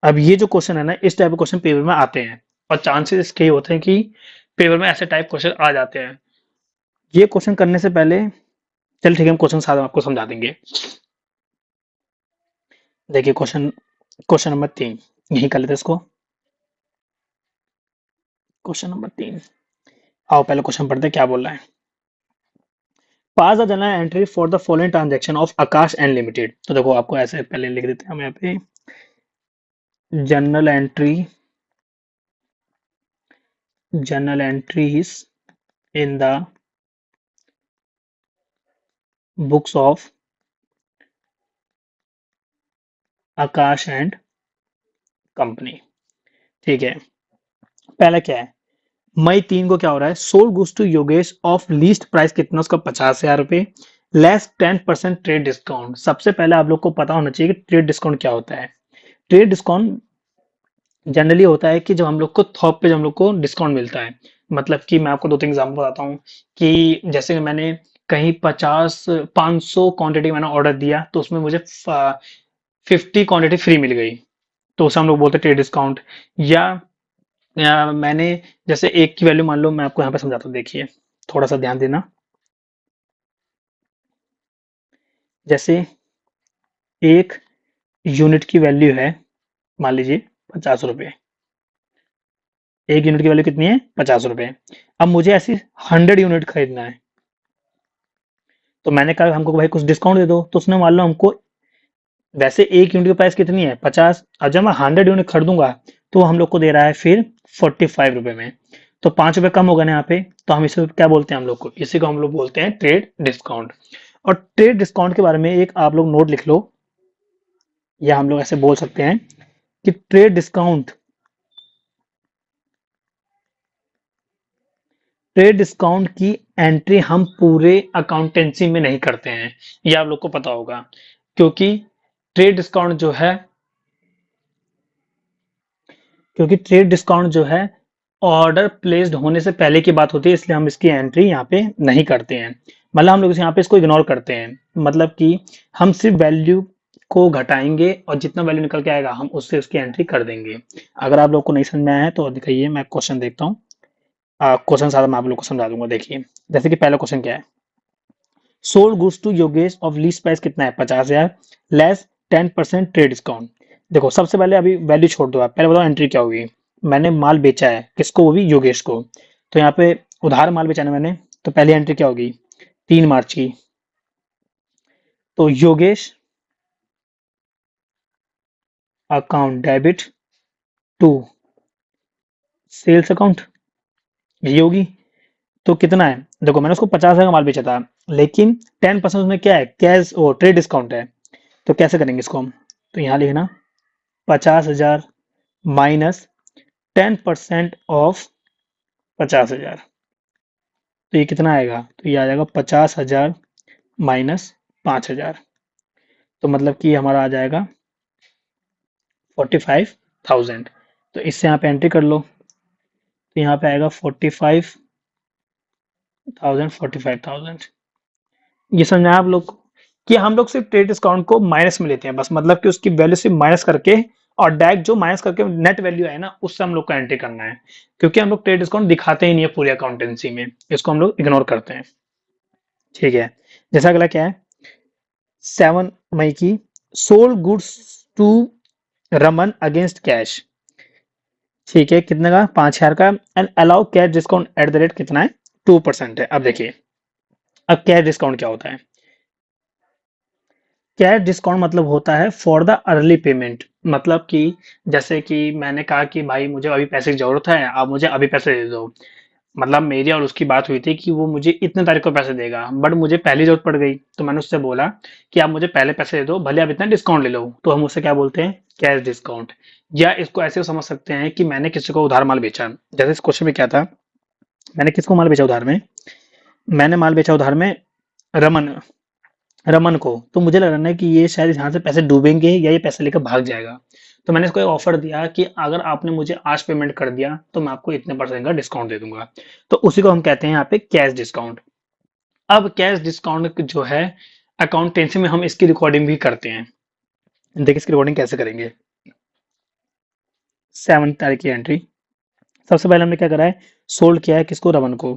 अब ये जो क्वेश्चन है ना, इस टाइप के क्वेश्चन पेपर में आते हैं, और चांसेस इसके ही होते हैं कि पेपर में ऐसे टाइप क्वेश्चन आ जाते हैं। ये क्वेश्चन करने से पहले, चल ठीक है, हम क्वेश्चन साथ में आपको समझा देंगे। देखिए क्वेश्चन, क्वेश्चन नंबर 3 यही कर लेते हैं इसको, क्वेश्चन नंबर 3, आओ पहले क्वेश्चन पढ़ते हैं क्या बोल रहा है। Pass the general entry for the following transaction of Akash and limited, तो देखो आपको ऐसे पहले लिख देते हैं हम यहाँ पे, general entry, general entries in the books of Akash and company. ठीक है, पहला क्या है, मई 3 को क्या हो रहा है, sold goods to Yogesh of list price कितना, उसका 50,000 रुपए, लेस 10% ट्रेड डिस्काउंट। सबसे पहले आप लोग को पता होना चाहिए कि ट्रेड डिस्काउंट क्या होता है। ट्रेड डिस्काउंट जनरली होता है कि जब हम लोग को थोक पे जब हम लोग को डिस्काउंट मिलता है, मतलब कि मैं आपको 2-3 एग्जांपल बताता हूँ, कि जैसे कि मैंने कहीं 500 क्वांटिटी मैंने ऑर्डर दिया, तो उसमें मुझे 50 क्वांटिटी फ्री मिल गई, तो उसे हम लोग बोलते हैं ट्रेड डिस्काउंट। या मैंने जैसे एक की वैल्यू मान लो, मैं आपको यहाँ पे समझाता हूँ, देखिए थोड़ा सा ध्यान देना। जैसे एक यूनिट की वैल्यू है, मान लीजिए 50 रुपए, एक यूनिट की वैल्यू कितनी है, 50 रुपए। अब मुझे ऐसी 100 यूनिट खरीदना है, तो मैंने कहा हमको भाई कुछ डिस्काउंट दे दो, तो उसने मान लो हमको, वैसे एक यूनिट की प्राइस कितनी है, 50, और जब मैं 100 यूनिट खरीदूंगा, तो वो हम लोग को दे रहा है फिर 45 रुपए में, तो 5 रुपए कम होगा ना यहाँ पे, तो हम इसे क्या बोलते हैं हम लोग को, इसी को हम लोग बोलते हैं ट्रेड डिस्काउंट। और ट्रेड डिस्काउंट के बारे में एक आप लोग नोट लिख लो, या हम लोग ऐसे बोल सकते हैं कि ट्रेड डिस्काउंट, ट्रेड डिस्काउंट की एंट्री हम पूरे अकाउंटेंसी में नहीं करते हैं, ये आप लोग को पता होगा, क्योंकि ट्रेड डिस्काउंट जो है क्योंकि ट्रेड डिस्काउंट जो है ऑर्डर प्लेस्ड होने से पहले की बात होती है, इसलिए हम इसकी एंट्री यहाँ पे नहीं करते हैं। मतलब हम लोग यहाँ पे इसको इग्नोर करते हैं, मतलब कि हम सिर्फ वैल्यू को घटाएंगे और जितना वैल्यू निकल के आएगा हम उससे उसकी एंट्री कर देंगे। अगर आप लोग को नहीं समझ में आया है तो दिखाइए, मैं क्वेश्चन देखता हूँ, क्वेश्चन सारा मैं आप लोग को समझा दूंगा। देखिए जैसे कि पहला क्वेश्चन क्या है, sold goods to Yogesh of list price कितना है 50,000 लेस 10% ट्रेड डिस्काउंट। देखो सबसे पहले अभी वैल्यू छोड़ दो, आप पहले बताओ एंट्री क्या होगी। मैंने माल बेचा है, किसको, वो भी योगेश को, तो यहाँ पे उधार माल बेचा है मैंने, तो पहली एंट्री क्या होगी 3 मार्च की। तो Yogesh account debit to sales account, ये होगी। तो कितना है, देखो मैंने उसको 50,000 का माल बेचा था, लेकिन 10% उसमें क्या है, कैश वो ट्रेड डिस्काउंट है। तो कैसे करेंगे इसको हम, तो यहाँ लिखना 50,000 माइनस 10% ऑफ 50,000, तो ये कितना आएगा, तो ये आ जाएगा 50,000 माइनस 5,000, तो मतलब कि हमारा आ जाएगा 45,000। तो इससे यहाँ पे एंट्री कर लो, तो यहाँ पे आएगा 45,000। ये समझा आप लोग को? कि हम लोग सिर्फ ट्रेड डिस्काउंट को माइनस में लेते हैं बस, मतलब कि उसकी वैल्यू सिर्फ माइनस करके, और डायरेक्ट जो माइनस करके नेट वैल्यू है ना उससे हम लोग को एंट्री करना है, क्योंकि हम लोग ट्रेड डिस्काउंट दिखाते ही नहीं है पूरी अकाउंटेंसी में, इसको हम लोग इग्नोर करते हैं। ठीक है, जैसा अगला क्या है, 7 मई की sold goods to Raman against cash. ठीक है, कितने का, 5,000 का, and allow cash discount at the rate कितना है, 2% है। अब देखिए, अब कैश डिस्काउंट क्या होता है, कैश डिस्काउंट मतलब होता है फॉर द अर्ली पेमेंट, मतलब कि जैसे कि मैंने कहा कि भाई मुझे अभी पैसे की जरूरत है, आप मुझे अभी पैसे दे दो। मतलब मेरी और उसकी बात हुई थी कि वो मुझे इतने तारीख को पैसे देगा, बट मुझे पहली जरूरत पड़ गई, तो मैंने उससे बोला कि आप मुझे पहले पैसे दे दो, भले आप इतना डिस्काउंट ले लो, तो हम उससे क्या बोलते हैं, कैश डिस्काउंट। या इसको ऐसे समझ सकते हैं कि मैंने किसी को उधार माल बेचा, जैसे इस क्वेश्चन में क्या था, मैंने किसको माल बेचा उधार में, मैंने माल बेचा उधार में रमन रमन को, तो मुझे लग रहा है कि ये शायद यहाँ से पैसे डूबेंगे या ये पैसे लेकर भाग जाएगा। तो मैंने इसको एक ऑफर दिया कि अगर आपने मुझे आज पेमेंट कर दिया तो मैं आपको इतने % का डिस्काउंट दे दूंगा। तो उसी को हम कहते हैं यहाँ पे कैश डिस्काउंट। अब कैश डिस्काउंट जो है अकाउंटेंसी में हम इसकी रिकॉर्डिंग भी करते हैं। देखिए इसकी रिकॉर्डिंग कैसे करेंगे, 7 तारीख की एंट्री, सबसे पहले हमने क्या करा है, सोल्ड किया है किसको, रमन को,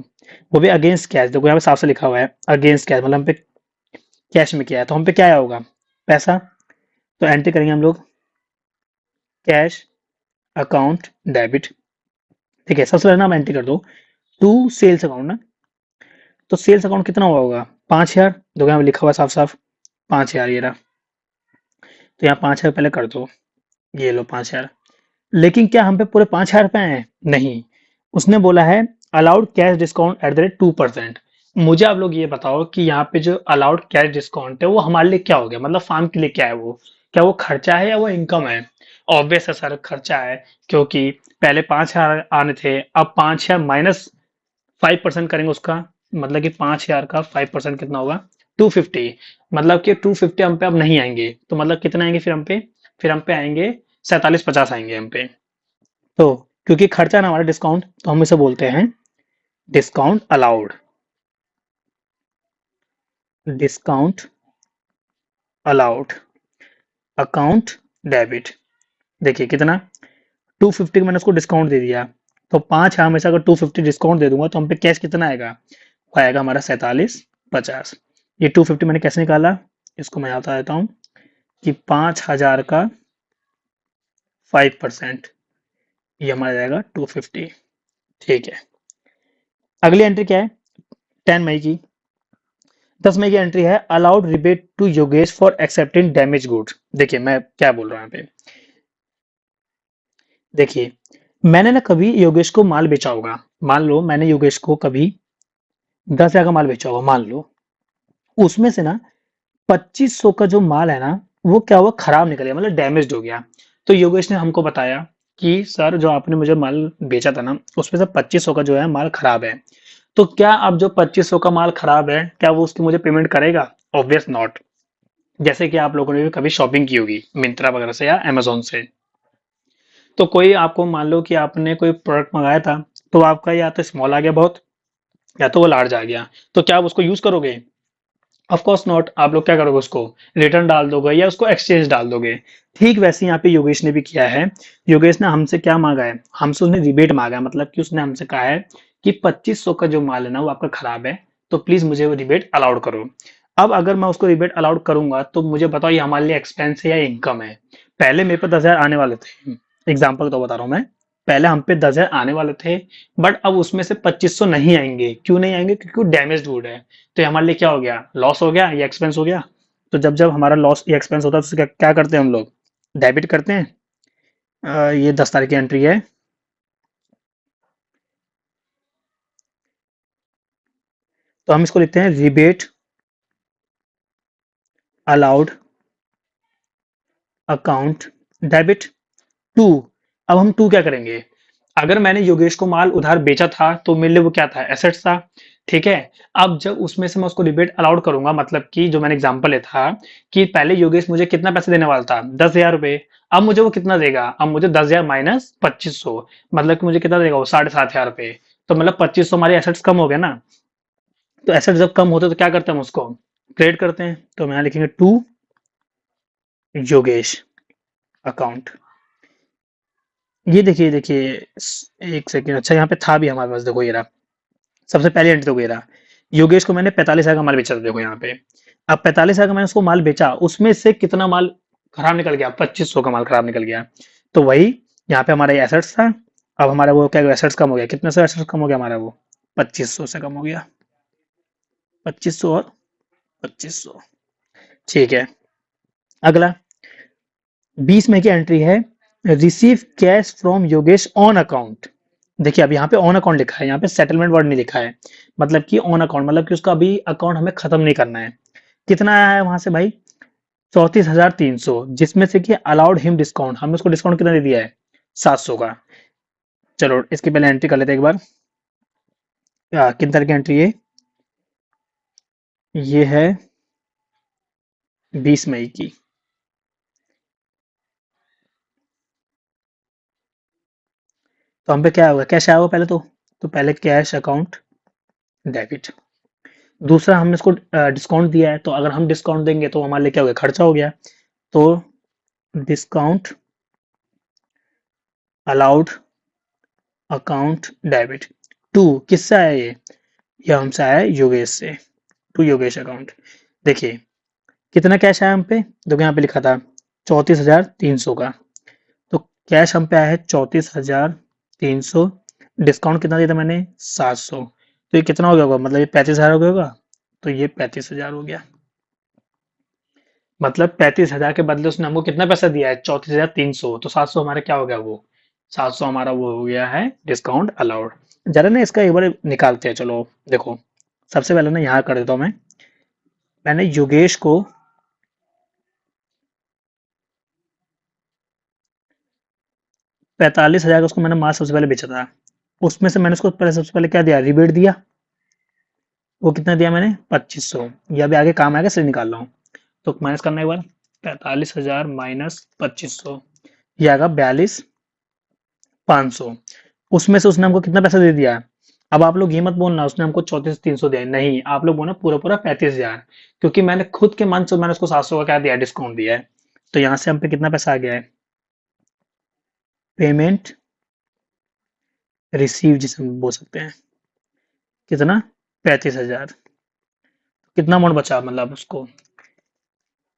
वो भी अगेंस्ट कैश। देखो यहाँ पे साफ से लिखा हुआ है अगेंस्ट कैश, मतलब हम पे कैश में किया है, तो हम पे क्या आया होगा, पैसा। तो एंट्री करेंगे हम लोग कैश अकाउंट डेबिट। ठीक है, सबसे पहले ना आप एंट्री कर दो टू सेल्स अकाउंट ना, तो सेल्स अकाउंट कितना हुआ होगा 5,000, देखो यहाँ पे लिखा हुआ साफ साफ 5,000 ये रहा, तो यहाँ 5,000 पहले कर दो, ये लो 5,000। लेकिन क्या हम पे पूरे 5,000 रुपए आए हैं, नहीं, उसने बोला है allowed cash discount at the rate 2%। मुझे आप लोग ये बताओ कि यहाँ पे जो अलाउड कैश डिस्काउंट है वो हमारे लिए क्या हो गया, मतलब फार्म के लिए क्या है वो, क्या वो खर्चा है या वो इनकम है। ऑब्वियस है सर, खर्चा है, क्योंकि पहले 5,000 आने थे, अब 5,000 माइनस 5% करेंगे उसका, मतलब कि 5,000 का 5% कितना होगा 250, मतलब कि 250 हम पे अब नहीं आएंगे, तो मतलब कितना आएंगे फिर हम पे आएंगे 47-50 आएंगे हम पे। तो क्योंकि खर्चा ना हमारा डिस्काउंट, तो हम इसे बोलते हैं discount allowed, discount allowed account debit. देखिए कितना 250 का मैंने उसको डिस्काउंट दे दिया, तो 5 हमेशा अगर 250 डिस्काउंट दे दूंगा तो हम पे कैश कितना आएगा, वो आएगा हमारा 47-50। ये 250 मैंने कैसे निकाला, इसको मैं बता देता हूँ कि 5,000 का 5%, ये हमारा जाएगा 250। ठीक है, अगली एंट्री क्या है 10 मई की, 10 मई की एंट्री है allowed rebate to Yogesh for accepting damage goods. देखिए मैं क्या बोल रहा हूँ यहाँ पे, देखिए मैंने ना कभी योगेश को माल बेचा होगा, मान लो मैंने योगेश को कभी 10,000 का माल बेचा होगा, मान लो उसमें से ना 2,500 का जो माल है ना वो क्या हुआ, खराब निकल गया, मतलब डैमेज हो गया। तो योगेश ने हमको बताया कि सर जो आपने मुझे माल बेचा था ना उसमें से 2,500 का जो है माल खराब है, तो क्या अब जो 2500 का माल खराब है, क्या वो उसकी मुझे पेमेंट करेगा? Obvious not. जैसे कि आप लोगों ने भी कभी शॉपिंग की होगी मिंत्रा वगैरह से या अमेजोन से, तो कोई आपको मान लो कि आपने कोई प्रोडक्ट मंगाया था, तो आपका या तो स्मॉल आ गया बहुत, या तो वो लार्ज आ गया, तो क्या आप उसको यूज करोगे? Of course not. आप लोग क्या करोगे, उसको रिटर्न डाल दोगे या उसको एक्सचेंज डाल दोगे। ठीक वैसे यहाँ पे योगेश ने भी किया है। योगेश ने हमसे क्या मांगा है, हमसे उसने रिबेट मांगा है, मतलब कि उसने हमसे कहा है कि 2500 का जो माल है ना वो आपका खराब है, तो प्लीज मुझे वो रिबेट अलाउड करो। अब अगर मैं उसको रिबेट अलाउड करूंगा तो मुझे बताओ ये हमारे लिए एक्सपेंस है या इनकम है? पहले मेरे पे 10,000 आने वाले थे, एग्जाम्पल तो बता रहा हूँ मैं। पहले हम पे 10,000 आने वाले थे, बट अब उसमें से 2500 नहीं आएंगे। क्यों नहीं आएंगे? क्योंकि वो डैमेज वुड है। तो ये हमारे लिए क्या हो गया, लॉस हो गया या एक्सपेंस हो गया? तो जब जब हमारा लॉस या एक्सपेंस होता है तो उसे क्या क्या करते हैं हम लोग, डेबिट करते हैं। ये 10 तारीख की एंट्री है। तो हम इसको लिखते हैं rebate allowed account debit to. अब हम टू क्या करेंगे, अगर मैंने योगेश को माल उधार बेचा था तो मेरे लिए वो क्या था, एसेट्स था। ठीक है। अब जब उसमें से मैं उसको रिबेट अलाउड करूंगा, मतलब कि जो मैंने एग्जांपल लिया था कि पहले योगेश मुझे कितना पैसे देने वाला था, 10,000 रुपए। अब मुझे वो कितना देगा, अब मुझे 10,000 माइनस 2500, मतलब कि मुझे कितना देगा वो, 7,500 रुपए। तो मतलब 2500 हमारे एसेट्स कम हो गए ना। तो एसेट्स जब कम होते हैं तो क्या करते हैं, हम उसको क्रेडिट करते हैं। तो हम यहाँ लिखेंगे टू योगेश अकाउंट। ये देखिए देखिए, एक सेकेंड, अच्छा यहाँ पे था भी हमारे पास, देखो ये रहा। सबसे पहली एंट्री तो ये रहा, योगेश को मैंने 45,000 का माल बेचा था, देखो यहाँ पे। अब 45,000 का मैंने उसको माल बेचा, उसमें से कितना माल खराब निकल गया, 2500 का माल खराब निकल गया। तो वही यहाँ पे हमारा ये एसेट्स था। अब हमारा वो क्या, एसेट्स कम हो गया, कितने से एसेट्स कम हो गया हमारा वो, 2500 से कम हो गया। 2500 और 2500। ठीक है। अगला 20 में की एंट्री है, receive cash from Yogesh on account. देखिए अब यहाँ पे ऑन अकाउंट लिखा है, यहाँ पे सेटलमेंट वर्ड नहीं लिखा है। मतलब कि ऑन अकाउंट मतलब कि उसका अभी अकाउंट हमें खत्म नहीं करना है। कितना आया है वहां से भाई, 34,300, जिसमें से कि अलाउड हिम डिस्काउंट, हमने उसको डिस्काउंट कितना दे दिया है, 700 का। चलो इसकी पहले एंट्री कर लेते हैं एक बार। किन तरह की एंट्री है, ये है 20 मई की। तो हम पे क्या होगा, कैश आया होगा पहले तो पहले कैश अकाउंट डेबिट। दूसरा हमने इसको डिस्काउंट दिया है, तो अगर हम डिस्काउंट देंगे तो हमारे लिए क्या हो गया, खर्चा हो गया। तो discount allowed account debit to, किससे आया ये हमसे आया है योगेश से, टू योगेश अकाउंट। देखिए कितना कैश आया हम पे, देखो यहाँ पे लिखा था 34,300 का। तो कैश हम पे आया है 34,300, डिस्काउंट कितना दिया था मैंने, 700। तो ये कितना हो गया होगा, मतलब ये 35,000 हो गया होगा। तो ये 35,000 हो गया। मतलब 35,000 के बदले उसने हमको कितना पैसा दिया है, 34,300, तो 700 हमारे क्या हो गया वो, 700 हमारा वो हो गया है डिस्काउंट अलाउड। जरा ना इसका एक बार निकालते हैं, चलो देखो। सबसे पहले ना यहाँ कर देता हूँ मैं। मैंने योगेश को 45,000 का उसको मैंने माल सबसे पहले बेचा था। उसमें से मैंने उसको पहले सबसे पहले क्या दिया, रिबेट दिया। वो कितना दिया मैंने, 2500। ये अभी आगे काम आएगा, इसलिए निकाल रहा हूँ। तो माइनस करना एक बार, 45,000 माइनस 2500, ये आएगा 42,500। उसमें से उसने हमको कितना पैसा दे दिया। अब आप लोग ये मत बोलना उसने हमको 34,300 दिया, नहीं, आप लोग बोलना पूरा पूरा 35,000, क्योंकि मैंने खुद के मन से मैंने उसको 700 का क्या दिया, डिस्काउंट दिया है। तो यहाँ से हम पे कितना पैसा आ गया है, पेमेंट रिसीव जिसे हम बोल सकते हैं, कितना, 35,000। कितना अमाउंट बचा मतलब उसको,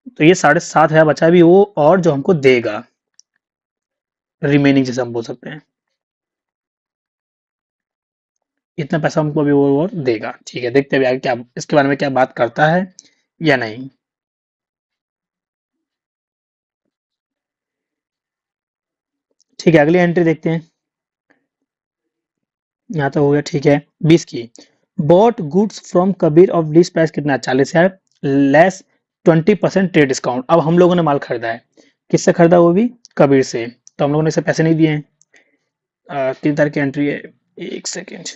तो ये 7,500 बचा भी वो, और जो हमको देगा रिमेनिंग जिसे हम बोल सकते हैं, इतना पैसा हमको अभी वो और देगा। ठीक है, देखते हैं अभी आगे क्या इसके बारे में क्या बात करता है या नहीं। ठीक है, अगली एंट्री देखते हैं। यहाँ तो हो गया, ठीक है। 20 की, bought goods from Kabir of list price कितना, 40,000 लेस 20% ट्रेड डिस्काउंट। अब हम लोगों ने माल खरीदा है, किससे खरीदा, वो भी कबीर से। तो हम लोगों ने इसे पैसे नहीं दिए हैं। 3 तारीख की एंट्री है, एक सेकेंड।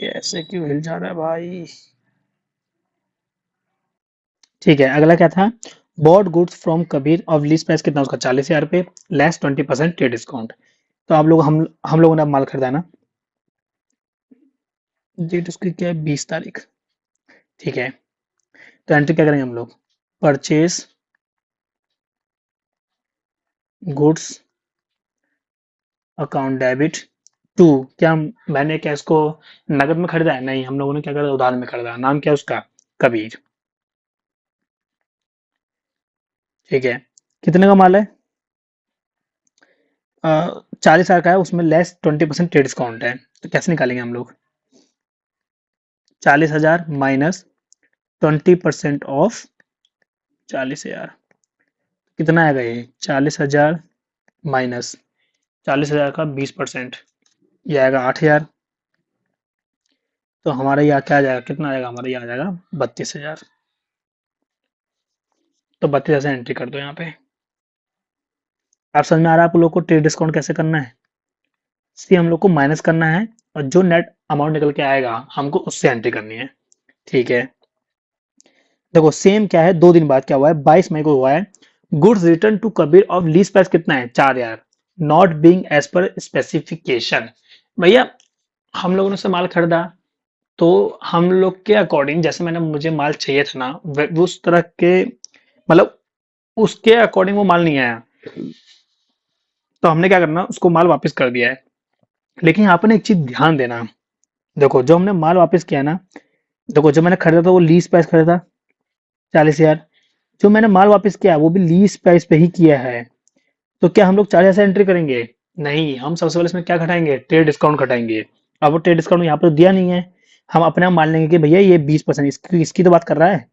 ये ऐसे क्यों हिल जा रहा है भाई। ठीक है, अगला क्या था? बॉट गुड्स फ्रॉम कबीर और लीज प्राइस कितना उसका 40,000 रुपये लेस 20% ट्रेड डिस्काउंट। तो आप लोग हम लोगों ने अब माल खरीदा ना। डेट उसकी क्या है? 20 तारीख। ठीक है, तो एंट्री क्या करेंगे हम लोग? Purchase goods account debit to. क्या मैंने क्या इसको नगद में खरीदा है? नहीं, हम लोगों ने क्या करा, उधार में खरीदा। नाम क्या है उसका? कबीर। ठीक है, कितने का माल है? 40,000 का है, उसमें लेस 20% ट्रेड डिस्काउंट है। तो कैसे निकालेंगे हम लोग? 40,000 माइनस 20% ऑफ 40,000 कितना आएगा? ये 40,000 माइनस 40,000 का 20%, ये आएगा 8,000। तो हमारा यहाँ क्या आ जाएगा? कितना आएगा हमारा? यहाँ आ जाएगा 32,000। तो 32,000 एंट्री कर दो यहाँ पे। आप समझ में आ रहा है आप लोग को ट्रेड डिस्काउंट कैसे करना है? सी हम लोग को माइनस करना है और जो नेट अमाउंट निकल के आएगा हमको उससे एंट्री करनी है। ठीक है, देखो सेम क्या है, 2 दिन बाद क्या हुआ है, 22 मई को हुआ है। Goods return to Kabir of list price कितना है? 4,000 not being as per specification. भैया हम लोगों ने से माल खरीदा, तो हम लोग के अकॉर्डिंग जैसे मैंने मुझे माल चाहिए था ना, उस तरह के मतलब उसके अकॉर्डिंग वो माल नहीं आया। तो हमने क्या करना, उसको माल वापस कर दिया है। लेकिन यहाँ पर ना एक चीज ध्यान देना। देखो जो हमने माल वापस किया ना, देखो जब मैंने खरीदा था वो लीज प्राइस खरीदा 40,000। जो मैंने माल वापस किया वो भी लीज प्राइस पे ही किया है। तो क्या हम लोग 40,000 से एंट्री करेंगे? नहीं, हम सबसे पहले इसमें क्या घटाएंगे? ट्रेड डिस्काउंट घटाएंगे। अब वो ट्रेड डिस्काउंट यहाँ पर दिया नहीं है, हम अपने आप मान लेंगे कि भैया ये 20% इसकी इसकी तो बात कर रहा है।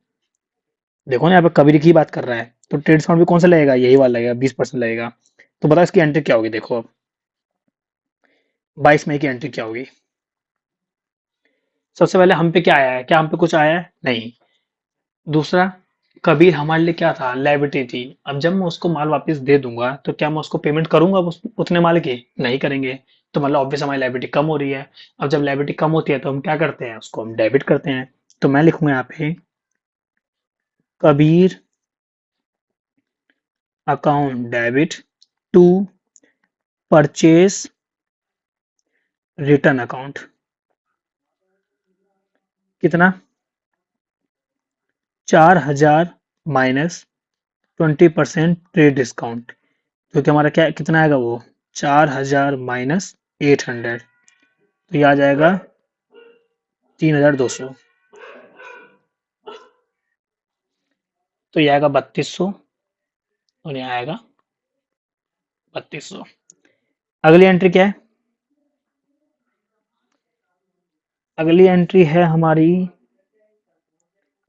देखो ना यहाँ पे कबीर की बात कर रहा है, तो ट्रेड डिस्काउंट भी कौन सा लगेगा? यही वाला लगेगा, 20% लगेगा। तो बताओ इसकी एंट्री क्या होगी? देखो अब 22 मई की एंट्री क्या होगी? सबसे पहले हम पे क्या आया है? क्या हम पे कुछ आया है? नहीं। दूसरा, कबीर हमारे लिए क्या था? लायबिलिटी थी। अब जब मैं उसको माल वापस दे दूंगा तो क्या मैं उसको पेमेंट करूंगा उतने माल की? नहीं करेंगे। तो मतलब ऑब्वियस हमारी लायबिलिटी कम हो रही है। अब जब लायबिलिटी कम होती है तो हम क्या करते हैं? उसको हम डेबिट करते हैं। तो मैं लिखूंगा यहाँ पे Kabir account debit to purchase return account. कितना? 4,000 माइनस 20% ट्रेड डिस्काउंट। जो कि हमारा क्या कितना आएगा वो? 4,000 माइनस 800। तो ये आ जाएगा 3,200। तो ये आएगा 3200 और यहाँ आएगा 3200। अगली एंट्री क्या है? अगली एंट्री है हमारी,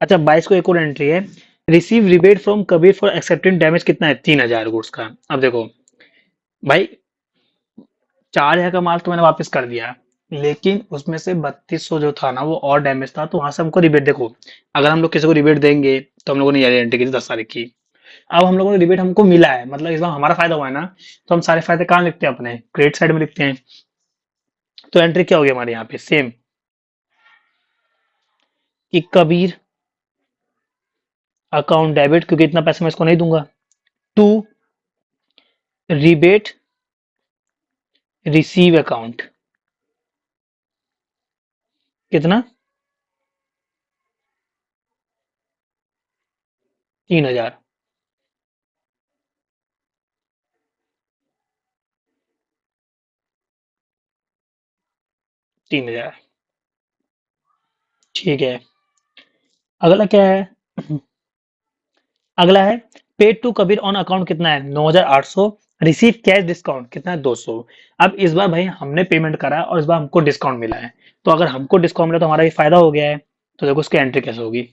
अच्छा 22 को एक और एंट्री है। Receive rebate from Kabir for accepted damage कितना है? 3,000 गुड्स का। अब देखो भाई, 4,000 का माल तो मैंने वापस कर दिया, लेकिन उसमें से 3200 जो था ना वो और डैमेज था, तो वहां से हमको रिबेट देखो। अगर हम लोग किसी को रिबेट देंगे, तो हम लोगों ने ये एंट्री की थी 10 तारीख की। अब हम लोगों ने रिबेट हमको मिला है, मतलब इस बार हमारा फायदा हुआ है ना। तो हम सारे फायदे कहाँ लिखते हैं? अपने क्रेडिट साइड में लिखते हैं। तो एंट्री क्या होगी हमारे यहाँ पे? सेम, कि कबीर अकाउंट डेबिट, क्योंकि इतना पैसा मैं इसको नहीं दूंगा, टू रिबेट रिसीव अकाउंट। कितना? 3,000। 3,000। ठीक है, अगला क्या है? अगला है paid to Kabir on account कितना है? 9,800। रिसीव कैश डिस्काउंट कितना है? 200। अब इस बार भाई हमने पेमेंट करा है और इस बार हमको डिस्काउंट मिला है। तो अगर हमको डिस्काउंट मिला तो हमारा भी फायदा हो गया है। तो देखो उसकी एंट्री कैसे होगी?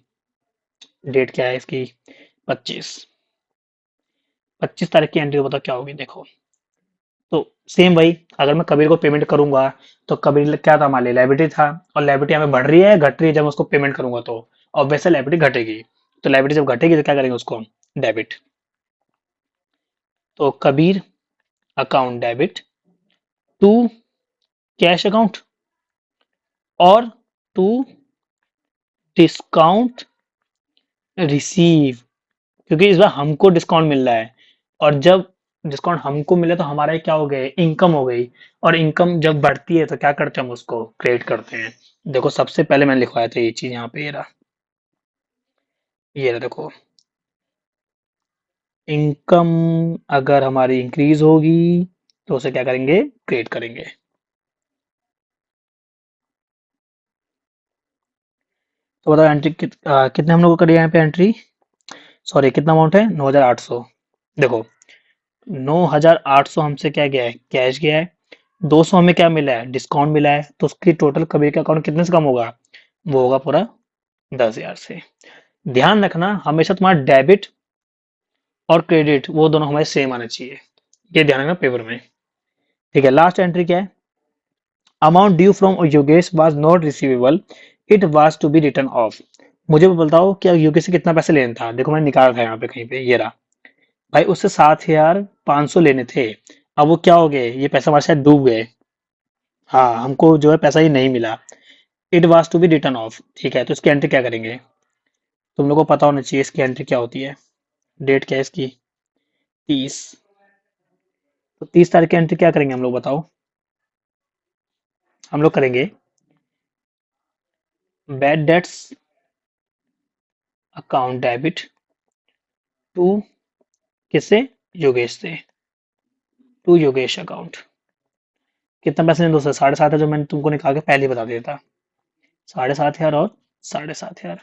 डेट क्या है इसकी? 25। 25 तारीख की एंट्री बताओ क्या होगी? देखो, तो सेम वही, अगर मैं कबीर को पेमेंट करूंगा तो कबीर क्या था? हमारे लाइबिलिटी था, और लाइबिलिटी हमें बढ़ रही है घट रही है? जब मैं उसको पेमेंट करूंगा तो ऑब्वियसली लाइबिलिटी घटेगी। तो लाइबिलिटी जब घटेगी तो क्या करेंगे? उसको डेबिट। तो Kabir account debit to cash account और टू डिस्काउंट रिसीव, क्योंकि इस बार हमको डिस्काउंट मिल रहा है, और जब डिस्काउंट हमको मिले तो हमारा क्या हो गया, इनकम हो गई। और इनकम जब बढ़ती है तो क्या करते हैं, हम उसको क्रेडिट करते हैं। देखो सबसे पहले मैंने लिखवाया था ये चीज यहाँ पे, ये रहा देखो, इनकम अगर हमारी इंक्रीज होगी तो उसे क्या करेंगे, क्रिएट करेंगे। तो बताओ एंट्री कितने हम लोग को करिए यहाँ पे एंट्री, सॉरी कितना अमाउंट है, 9,800। देखो 9,800 हमसे क्या गया है, कैश गया है। 200 हमें क्या मिला है, डिस्काउंट मिला है, तो उसकी टोटल कबीर का अकाउंट कितने से कम होगा, वो होगा पूरा 10,000 से। ध्यान रखना हमेशा तुम्हारा डेबिट और क्रेडिट वो दोनों हमारे सेम आने चाहिए, ये ध्यान रखना पेपर में। ठीक है, लास्ट एंट्री क्या है, amount due from Yogesh was not receivable, it was to be written off. मुझे बताओ क्या योगेश से कितना पैसे लेना था, देखो मैंने निकाला था यहाँ पे कहीं पे, ये रहा। भाई उससे 7,500 लेने थे, अब वो क्या हो गए, ये पैसा हमारे साथ डूब गए। हाँ हमको जो है पैसा ही नहीं मिला। It was to be written off, ठीक है, तो इसकी एंट्री क्या करेंगे, तुम लोग को पता होना चाहिए इसकी एंट्री क्या होती है। डेट क्या है इसकी, 30। तो 30 तारीख की एंट्री क्या करेंगे हम लोग बताओ, हम लोग करेंगे bad debts account debit to, किससे, योगेश से, टू योगेश अकाउंट। कितना पैसे ने दोस्तों, 7,500 जो मैंने तुमको निकाल के पहले ही बता दिया था, 7,500 और 7,500।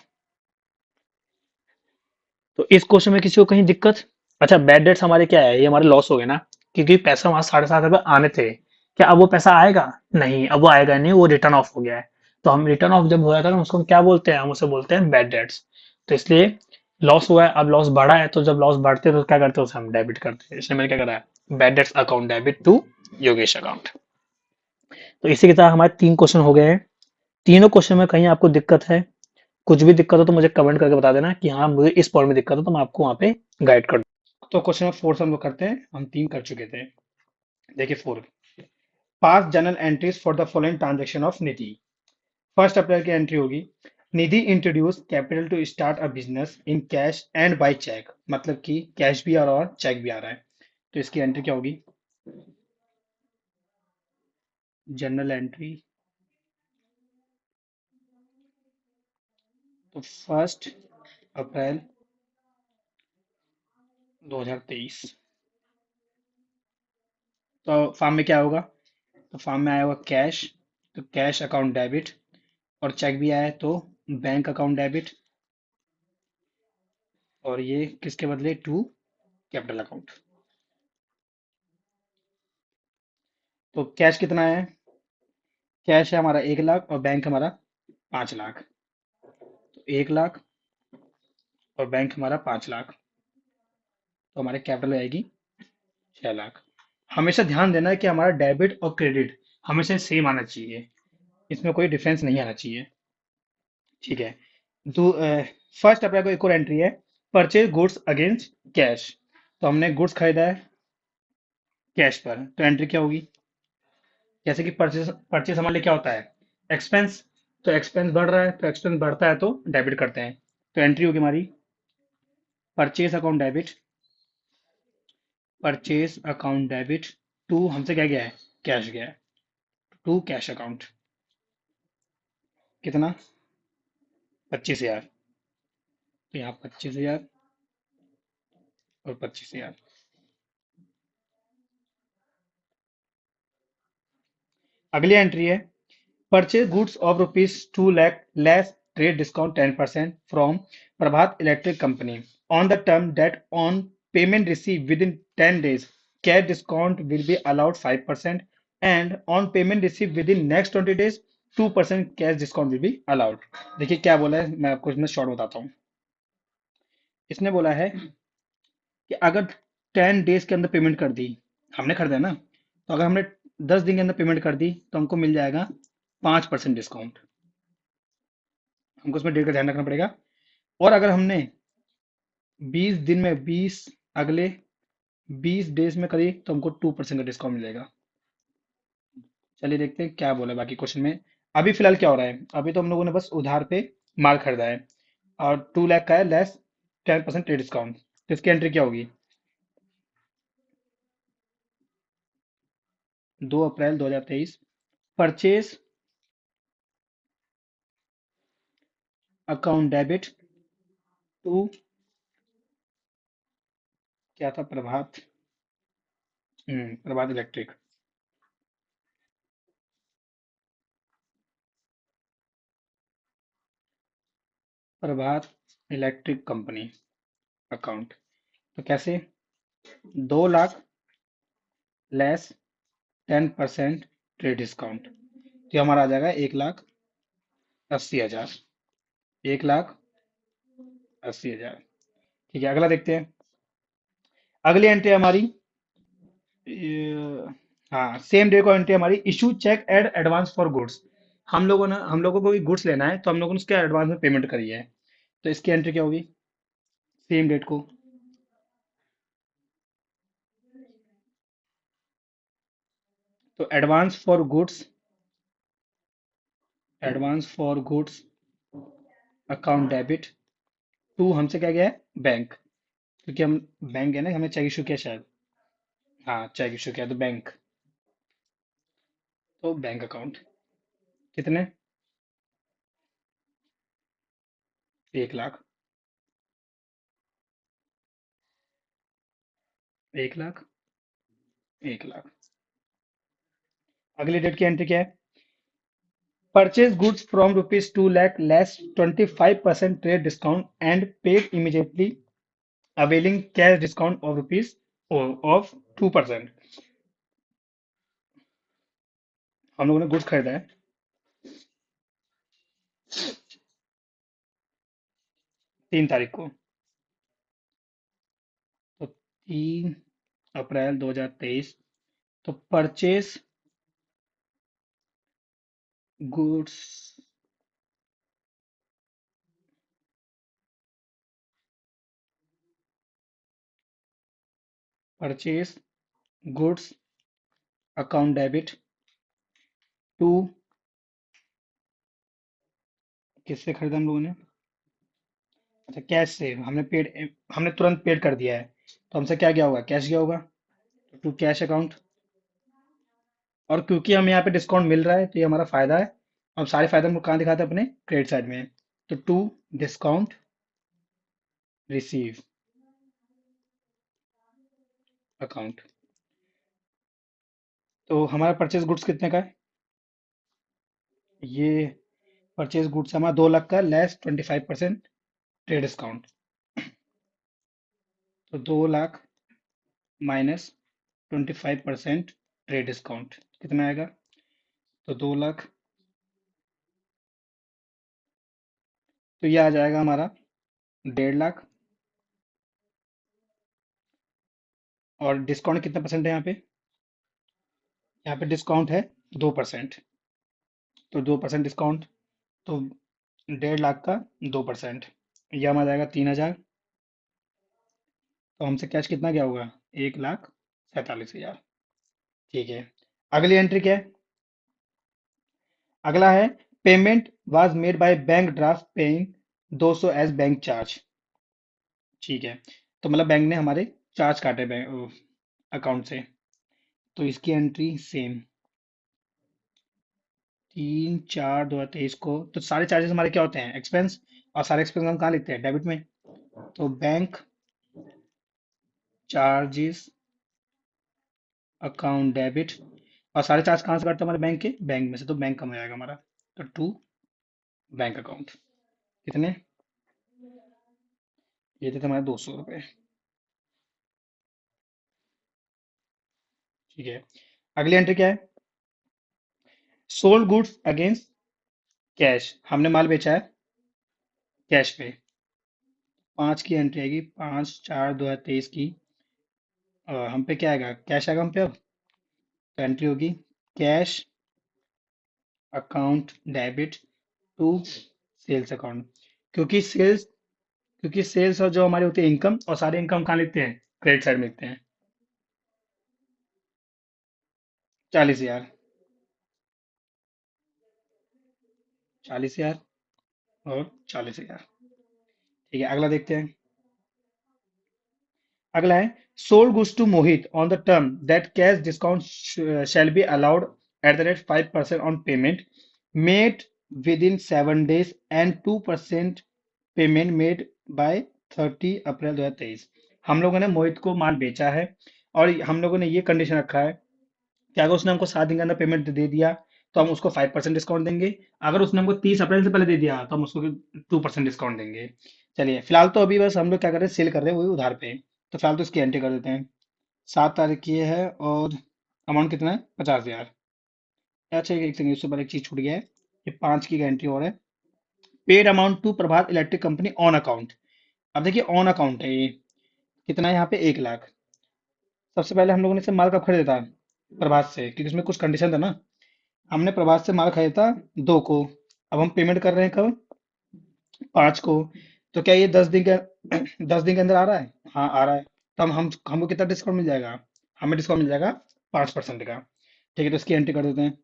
तो इस क्वेश्चन में किसी को कहीं दिक्कत। अच्छा बैड डेट्स हमारे क्या है, ये हमारे लॉस हो गए ना, क्योंकि पैसा वहां 7,500 आने थे, क्या अब वो पैसा आएगा, नहीं अब वो आएगा नहीं, वो रिटर्न ऑफ हो गया है। तो हम रिटर्न ऑफ जब हो जाता है ना, उसको हम क्या बोलते हैं, हम उसे बोलते हैं बैड डेट्स। तो इसलिए लॉस हुआ है, अब लॉस बढ़ा है, तो जब लॉस बढ़ते हैं तो क्या करते हैं, उसे हम डेबिट करते हैं। इसलिए मैंने क्या करा है, bad debts account debit to Yogesh account. तो इसी के साथ हमारे 3 क्वेश्चन हो गए हैं। तीनों क्वेश्चन में कहीं आपको दिक्कत है, कुछ भी दिक्कत हो तो मुझे कमेंट करके बता देना कि हाँ मुझे इस पॉइंट में दिक्कत हो, तो मैं आपको वहाँ पे गाइड कर दूँ। तो क्वेश्चन नंबर 4 से हम लोग करते हैं, हम 3 कर चुके थे। देखिए 4, pass journal entries for the following transaction of Nidhi. 1 अप्रैल की एंट्री होगी, Nidhi introduce capital to start a business in cash and by cheque, मतलब कि कैश भी आ रहा है और चेक भी आ रहा है। तो इसकी एंट्री क्या होगी, जर्नल एंट्री। तो 1 अप्रैल 2023, तो फॉर्म में क्या होगा, तो फॉर्म में आया होगा कैश, तो कैश अकाउंट डेबिट, और चेक भी आया है तो बैंक अकाउंट डेबिट, और ये किसके बदले, टू कैपिटल अकाउंट। तो कैश कितना है, कैश है हमारा 1 लाख और बैंक हमारा 5 लाख। तो 1 लाख और बैंक हमारा 5 लाख, तो हमारे कैपिटल आएगी 6 लाख। हमेशा ध्यान देना है कि हमारा डेबिट और क्रेडिट हमेशा सेम आना चाहिए, इसमें कोई डिफरेंस नहीं आना चाहिए। ठीक है, तो 1 अप्रैल को एक और एंट्री है, परचेज गुड्स अगेंस्ट कैश। तो हमने गुड्स खरीदा है कैश पर, तो एंट्री क्या होगी, जैसे कि परचेज परचेज हमारे लिए क्या होता है, एक्सपेंस। तो एक्सपेंस बढ़ रहा है, तो एक्सपेंस बढ़ता है तो डेबिट करते हैं। तो एंट्री होगी हमारी purchase account debit, purchase account debit to, हमसे क्या गया है, कैश गया है, टू कैश अकाउंट। कितना, 25,000। तो यहाँ 25,000 और 25,000। अगली एंट्री है, purchase goods of ₹2 lakh less trade discount 10% from Prabhat electric company on the term that on payment receive with in 10 days cash discount will be allowed 5% and on payment receive with in next 20 days 2% cash discount will be allowed. देखिए क्या बोला है, मैं आपको इसमें short बताता हूँ। इसने बोला है कि अगर 10 days के अंदर पेमेंट कर दी, हमने खरीदा ना, तो अगर हमने 10 दिन के अंदर पेमेंट कर दी तो हमको मिल जाएगा 5% डिस्काउंट। हमको इसमें डेट का ध्यान रखना पड़ेगा। और अगर हमने 20 दिन में 20 अगले 20 डेज में करी तो हमको 2% का डिस्काउंट मिलेगा। चलिए देखते हैं क्या बोला बाकी क्वेश्चन में। अभी फिलहाल क्या हो रहा है, अभी तो हम लोगों ने बस उधार पे माल खरीदा है, और 2 लाख का है, लेस 10% ट्रेड डिस्काउंट, तो इसकी एंट्री क्या होगी? 2 अप्रैल 2023, परचेज अकाउंट डेबिट टू, क्या था, प्रभात, प्रभात इलेक्ट्रिक, प्रभात इलेक्ट्रिक कंपनी अकाउंट। तो कैसे? 2 लाख लेस 10% ट्रेड डिस्काउंट, तो हमारा आ जाएगा 1,80,000, 1,80,000। ठीक है, अगला देखते हैं। अगली एंट्री हमारी, हाँ, सेम डे को एंट्री हमारी, issue cheque ad advance for goods. हम लोगों को भी गुड्स लेना है, तो हम लोगों ने उसके एडवांस में पेमेंट करी है, तो इसकी एंट्री क्या होगी सेम डेट को? तो advance for goods account debit to, हमसे क्या गया है, बैंक, क्योंकि हम बैंक है ना, हमें चेक इशू किया शायद, हाँ चेक इशू किया, तो बैंक, तो बैंक अकाउंट, कितने? 1 लाख, 1 लाख, 1 लाख। अगली डेट की एंट्री क्या है? Purchase goods from ₹2 lakh less 25% trade discount and paid immediately availing cash discount of rupees of 2%। हम लोगों ने गुड्स खरीदा है, 3 तारीख को, तो 3 अप्रैल 2023, तो goods purchase goods account debit to, किससे खरीदा हम लोगों ने? अच्छा, कैश से, हमने तुरंत पेड कर दिया है, तो हमसे क्या गया होगा, कैश गया होगा, टू कैश अकाउंट। और क्योंकि हमें यहाँ पे डिस्काउंट मिल रहा है, तो ये हमारा फायदा है। अब सारे फायदे हम लोग कहाँ दिखाते हैं, अपने क्रेडिट साइड में, तो टू डिस्काउंट रिसीव अकाउंट। तो हमारा परचेज गुड्स कितने का है? ये परचेज गुड्स हमारा 2 लाख का लेस 25% ट्रेड डिस्काउंट, तो 2 लाख माइनस 25% ट्रेड डिस्काउंट, कितना आएगा? तो 2 लाख, तो ये आ जाएगा हमारा 1.5 लाख। और डिस्काउंट कितना परसेंट है यहाँ पे? यहाँ पे डिस्काउंट है 2%, तो 2% डिस्काउंट, तो 1.5 लाख का 2%, यह हमारा जाएगा 3,000। तो हमसे कैश कितना गया होगा? 1,47,000। ठीक है, अगली एंट्री क्या है? अगला है, payment was made by bank draft paying 200 as bank charge. ठीक है, तो मतलब बैंक ने हमारे चार्ज काटे बैंक अकाउंट से, तो इसकी एंट्री सेम, 3/4/2023 को, तो सारे चार्जेस हमारे क्या होते हैं, एक्सपेंस, और सारे एक्सपेंस हम कहाँ लिखते हैं, डेबिट में, तो बैंक चार्जेस अकाउंट डेबिट, और सारे चार्ज कहाँ से कटते हैं, हमारे बैंक में से, तो बैंक कम हो जाएगा हमारा, तो टू बैंक अकाउंट, कितने? ये थे हमारे 200 रुपये। ठीक है, अगली एंट्री क्या है? सोल्ड गुड्स अगेंस्ट कैश, हमने माल बेचा है कैश पे, 5 की एंट्री आएगी, 5/4/2023 की, हम पे क्या आएगा, कैश आएगा हम पे, अब तो एंट्री होगी cash account debit to sales account, क्योंकि सेल्स क्योंकि सेल्स और जो हमारी होती है इनकम, और सारे इनकम कहाँ लिखते हैं, क्रेडिट साइड में लिखते हैं, 40,000। 40,000 और 40,000। ठीक है, अगला देखते हैं। अगला है sold goods to Mohit on the term that cash discount shall be allowed at the rate 5% on payment made within 7 days and 2% payment made by 30 April 2023। हम लोगों ने मोहित को माल बेचा है और हम लोगों ने ये कंडीशन रखा है कि अगर उसने हमको 7 दिन के अंदर पेमेंट दे दिया तो हम उसको 5% डिस्काउंट देंगे। अगर उसने हमको 30 अप्रैल से पहले दे दिया तो हम उसको 2% डिस्काउंट देंगे। चलिए फिलहाल तो अभी बस हम लोग क्या कर रहे हैं, सेल कर रहे हैं वही उधार पे। तो फिलहाल तो इसकी एंट्री कर देते हैं। 7 तारीख की ये है और अमाउंट कितना है, 50,000। अच्छा एक सेकंड, उससे पर एक चीज छूट गया है। ये 5 की गारंटी और है। Paid amount to Prabhat electric company on account. अब देखिए ऑन अकाउंट है ये। कितना है यहाँ पे, 1 लाख। सबसे पहले हम लोगों ने इसे माल कब खरीदा था, प्रभात से, क्योंकि उसमें कुछ कंडीशन था ना। हमने प्रभात से माल खरीदा 2 को। अब हम पेमेंट कर रहे हैं कब, 5 को। तो क्या ये 10 दिन के 10 दिन के अंदर आ रहा है, हाँ आ रहा है। तो हम हमको कितना डिस्काउंट मिल जाएगा, हमें डिस्काउंट मिल जाएगा 5% का। ठीक है, तो इसकी एंट्री कर देते हैं।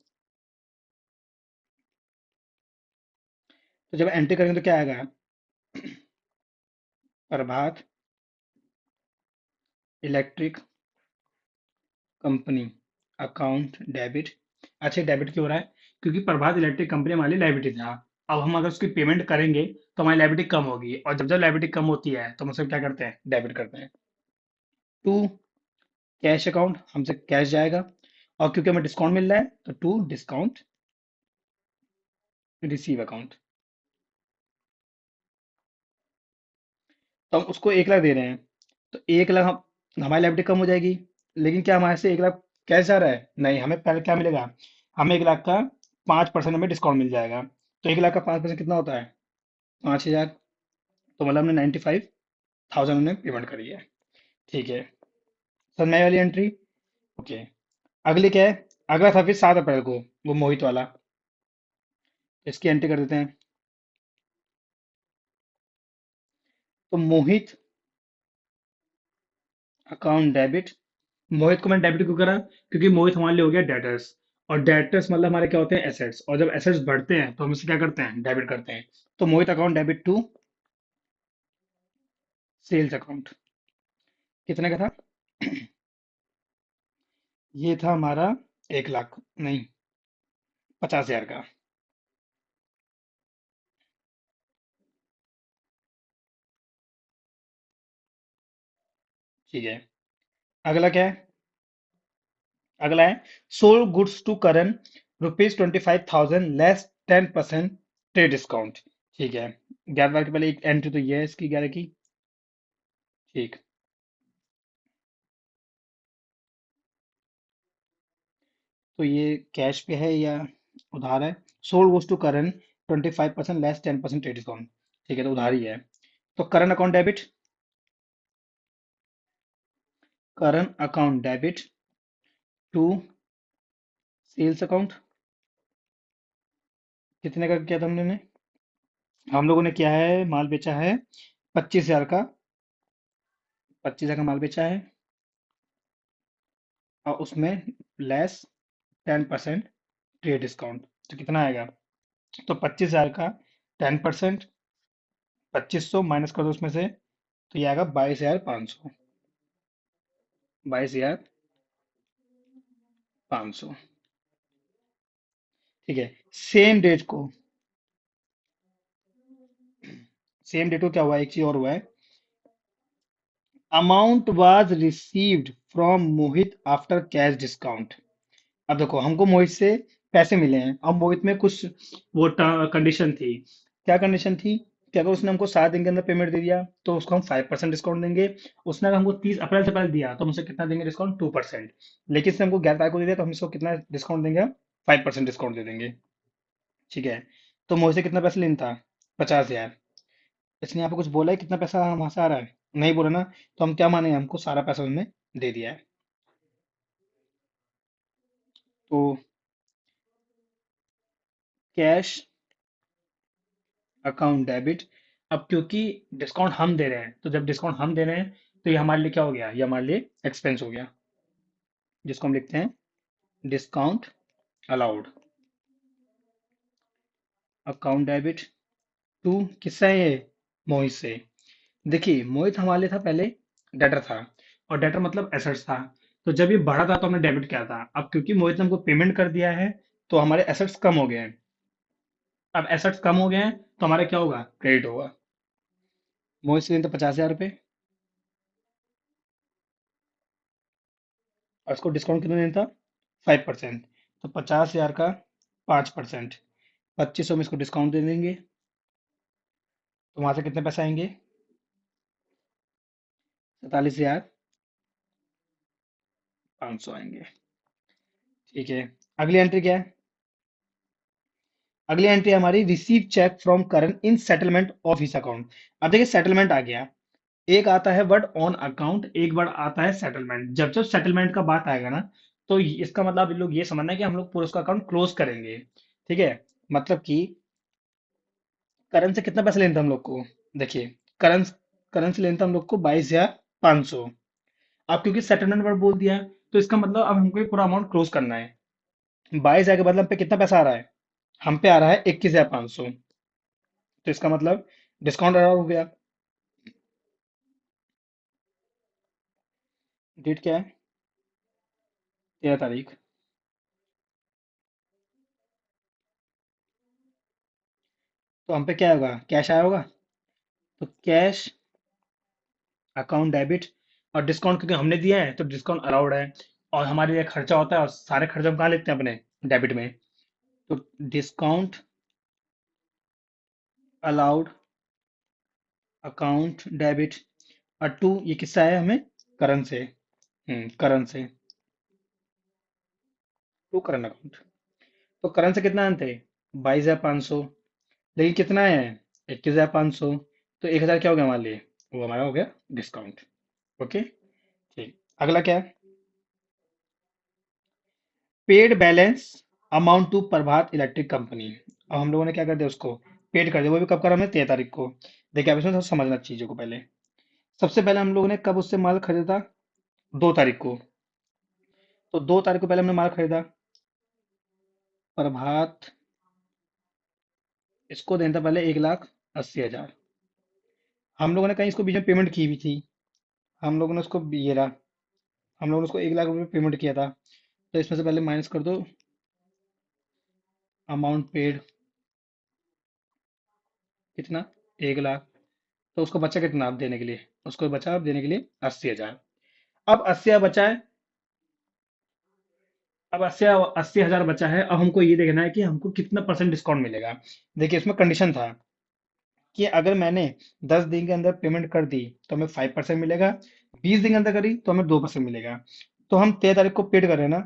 तो जब एंट्री करेंगे तो क्या आएगा, प्रभात इलेक्ट्रिक कंपनी अकाउंट डेबिट। अच्छा डेबिट क्यों हो रहा है, क्योंकि प्रभात इलेक्ट्रिक कंपनी हमारी लाइबिलिटी था। अब हम अगर उसकी पेमेंट करेंगे तो हमारी लाइबिलिटी कम होगी, और जब जब लाइबिलिटी कम होती है तो हम उसको क्या करते हैं, डेबिट करते हैं। टू कैश अकाउंट, हमसे कैश जाएगा। और क्योंकि हमें डिस्काउंट मिल रहा है तो टू डिस्काउंट रिसीव अकाउंट। तो हम उसको 1 लाख दे रहे हैं। तो 1 लाख हम हमारी लाइबिलिटी कम हो जाएगी। लेकिन क्या हमारे से 1 लाख कैश जा रहा है, नहीं, हमें पहले क्या मिलेगा, हमें 1 लाख का 5% हमें डिस्काउंट मिल जाएगा। तो 1 लाख का 5% कितना होता है, 5,000। तो मतलब हमने 95,000 हमने पेमेंट करी है। ठीक है, सर नई वाली एंट्री। ओके, अगली क्या है, अगला था फिर 7 अप्रैल को, वो मोहित वाला। इसकी एंट्री कर देते हैं। तो मोहित अकाउंट डेबिट। मोहित को मैंने डेबिट क्यों करा, क्योंकि मोहित हमारे लिए हो गया डेटर्स। और डेटर्स मतलब हमारे क्या होते हैं, एसेट्स। और जब एसेट्स बढ़ते हैं तो हम इसे क्या करते हैं, डेबिट करते हैं। तो Mohit account debit to sales account. कितने का था, ये था हमारा 1 लाख, नहीं, 50,000 का। ठीक है, अगला क्या है, अगला है sold goods to Karan ₹25,000 less 10% trade discount. ठीक है, 11 के पहले एक एंट्री तो ये है इसकी, 11 की। ठीक, तो ये कैश पे है या उधार है। Sold goods to Karan 25% less 10% trade discount. ठीक है, तो उधार ही है। तो current account debit, current account debit to sales account. कितने का किया था हमने ने? हम लोगों ने किया है, माल बेचा है 25,000 का। 25,000 का माल बेचा है और उसमें लेस 10% ट्रेड डिस्काउंट। तो कितना आएगा, तो 25,000 का 10%, 2500 माइनस कर दो उसमें से, तो ये आएगा 22,500। 22,500। ठीक है, सेम डेट को, सेम डेट को क्या हुआ है, एक चीज और हुआ है। Amount was received from Mohit after cash discount. अब देखो हमको मोहित से पैसे मिले हैं, अब मोहित में कुछ वो कंडीशन थी। क्या कंडीशन थी कि अगर उसने हमको 7 दिन के अंदर पेमेंट दे दिया तो उसको हम 5% डिस्काउंट देंगे। उसने अगर हमको 30 अप्रैल से पहले दिया तो हम उसे कितना देंगे डिस्काउंट, 2%। लेकिन इसने हमको 11 तारीख को दे दिया तो हम इसको कितना डिस्काउंट देंगे, 5% डिस्काउंट दे देंगे। ठीक है, तो मोहित से कितना पैसा लेना था, 50,000। इसने यहाँ पे कुछ बोला है कितना पैसा वहां से आ रहा है, नहीं बोला ना। तो हम क्या माने, हमको सारा पैसा उसने दे दिया है। तो कैश अकाउंट डेबिट। अब क्योंकि डिस्काउंट हम दे रहे हैं, तो जब डिस्काउंट हम दे रहे हैं तो ये हमारे लिए क्या हो गया, ये हमारे लिए एक्सपेंस हो गया, जिसको हम लिखते हैं discount allowed. Account debit to किससे है ये? मोहित से। देखिए मोहित हमारे लिए था पहले, डेटर था, और डेटर मतलब एसेट्स था। तो जब ये बढ़ा था तो हमने डेबिट किया था। अब क्योंकि मोहित ने हमको पेमेंट कर दिया है तो हमारे एसेट्स कम हो गए हैं। अब एसेट्स कम हो गए हैं तो हमारा क्या होगा? क्रेडिट होगा। मोहित से लेते 50,000 रुपये, और उसको डिस्काउंट कितना देना था? 5%। तो 50,000 का 5%, 2500 में इसको डिस्काउंट दे देंगे। तो वहां से कितने पैसे आएंगे? 47,500 आएंगे। ठीक है। अगली एंट्री क्या है? अगली एंट्री हमारी receive cheque from Karan in settlement of his account. अब देखिए सेटलमेंट आ गया। एक आता है वर्ड ऑन अकाउंट, एक वर्ड आता है सेटलमेंट। जब जब सेटलमेंट का बात आएगा ना, तो इसका मतलब आप लोग ये समझना है कि हम लोग पूरा उसका अकाउंट क्लोज करेंगे। ठीक है। मतलब कि करण से कितना पैसा लेना था हम लोग को? देखिए, करण करण से लेना था हम लोग को 22,500। अब क्योंकि सेटलमेंट वर्ड बोल दिया है, तो इसका मतलब अब हमको ये पूरा अमाउंट क्लोज करना है। 22,000 के बदले हम पे कितना पैसा आ रहा है? हम पे आ रहा है 21,500। तो इसका मतलब डिस्काउंट अलाउ हो गया। डेट क्या है? 13 तारीख। तो हम पे क्या होगा? कैश आया होगा। तो कैश अकाउंट डेबिट, और डिस्काउंट क्योंकि हमने दिया है तो डिस्काउंट अलाउड है। और हमारे लिए खर्चा होता है, और सारे खर्चे हम कहाँ लेते हैं? अपने डेबिट में। तो डिस्काउंट अलाउड अकाउंट डेबिट, और टू ये किससे आया हमें? करण से। करण से। To Karan account. तो करण से कितना आते? 22,500। लेकिन कितना है? 21,500। तो 1,000 क्या हो गया हमारे लिए? वो हमारा हो गया डिस्काउंट। ओके। ठीक। अगला क्या है? Paid balance amount to Prabhat electric company. अब हम लोगों ने क्या कर दिया? उसको पेड कर दिया। वो भी कब करा? हमने 13 तारीख को। देखिए अब इसमें थोड़ा समझना चीजों को पहले। सबसे पहले हम लोगों ने कब उससे माल खरीदा? 2 तारीख को। तो 2 तारीख को पहले हमने माल खरीदा। प्रभात इसको देना था पहले 1,80,000। हम लोगों ने कहीं इसको बीच में पेमेंट की भी थी। हम लोगों ने उसको ये रहा, हम लोगों ने उसको 1,00,000 रुपये पेमेंट किया था। तो इसमें से पहले माइनस कर दो अमाउंट पेड। कितना? 1,00,000। तो उसको बचा कितना आप देने के लिए? उसको बचा आप देने के लिए 80,000। अब 80,000 बचा है। अब 80,000 बचा है। अब हमको ये देखना है कि हमको कितना परसेंट डिस्काउंट मिलेगा। देखिए इसमें कंडीशन था कि अगर मैंने 10 दिन के अंदर पेमेंट कर दी तो हमें 5% मिलेगा। 20 दिन के अंदर करी तो हमें 2% मिलेगा। तो हम 13 तारीख को पेड कर रहे हैं ना,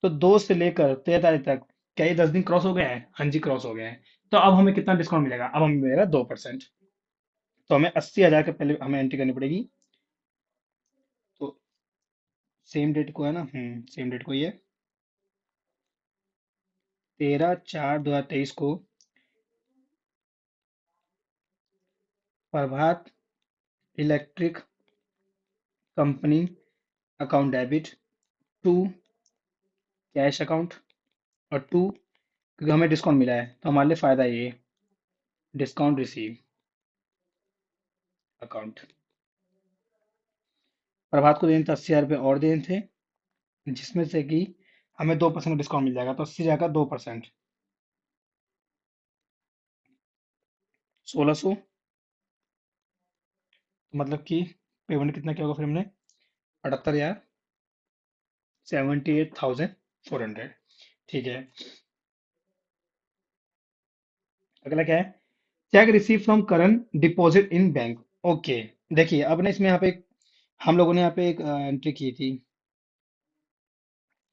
तो 2 से लेकर 13 तारीख तक क्या ये 10 दिन क्रॉस हो गए हैं? हाँ जी क्रॉस हो गए हैं। तो अब हमें कितना डिस्काउंट मिलेगा? अब हमें मिलेगा 2%। तो हमें 80,000 के पहले हमें एंट्री करनी पड़ेगी। तो सेम डेट को है ना, सेम डेट को ही है। 13/4/2023 को Prabhat electric company account debit to cash account, और टू क्योंकि हमें डिस्काउंट मिला है तो हमारे लिए फायदा ये डिस्काउंट रिसीव अकाउंट। प्रभात को देने थे 80,000 रुपये और देने थे, जिसमें से कि हमें 2% डिस्काउंट मिल जाएगा। तो 80,000 का 2%, 1,600। मतलब कि पेमेंट कितना क्या होगा फिर हमने? 78,78,400। ठीक है। अगला क्या है? Check receive from Karan deposit in bank. Okay. देखिए अब ना इसमें यहाँ पे हम लोगों ने यहाँ पे एक एंट्री की थी,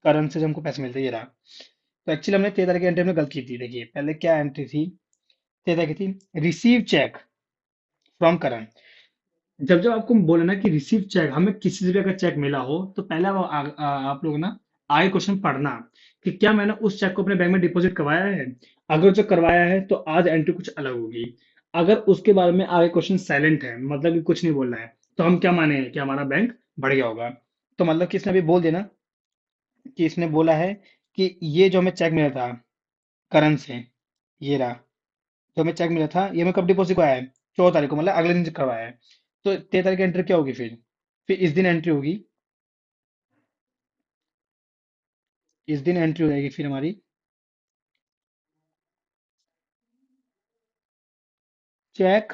करण से जो हमको पैसे मिलते, ये रहा। तो एक्चुअली हमने 13 तारीख की एंट्री में गलत की थी। देखिए पहले क्या एंट्री थी? 13 की थी रिसीव चेक फ्रॉम करण। जब जब आपको बोले ना कि रिसीव चेक, हमें किसी से भी अगर चेक मिला हो तो पहले आप लोग ना आगे क्वेश्चन पढ़ना कि क्या मैंने उस चेक को अपने बैंक में डिपॉजिट करवाया है। अगर जो करवाया है तो आज एंट्री कुछ अलग होगी। अगर उसके बारे में आगे क्वेश्चन साइलेंट है, मतलब कि कुछ नहीं बोल रहा है, तो हम क्या माने कि हमारा बैंक बढ़ गया होगा। तो मतलब कि इसने अभी बोल देना कि इसने बोला है कि ये जो हमें चेक मिला था करण से, ये रहा, जो हमें चेक मिला था ये हमें कब डिपॉजिट को आया है? 14 तारीख को, मतलब अगले दिन करवाया है। तो 13 तारीख की एंट्री क्या होगी फिर इस दिन एंट्री होगी। इस दिन एंट्री हो जाएगी फिर हमारी, cheque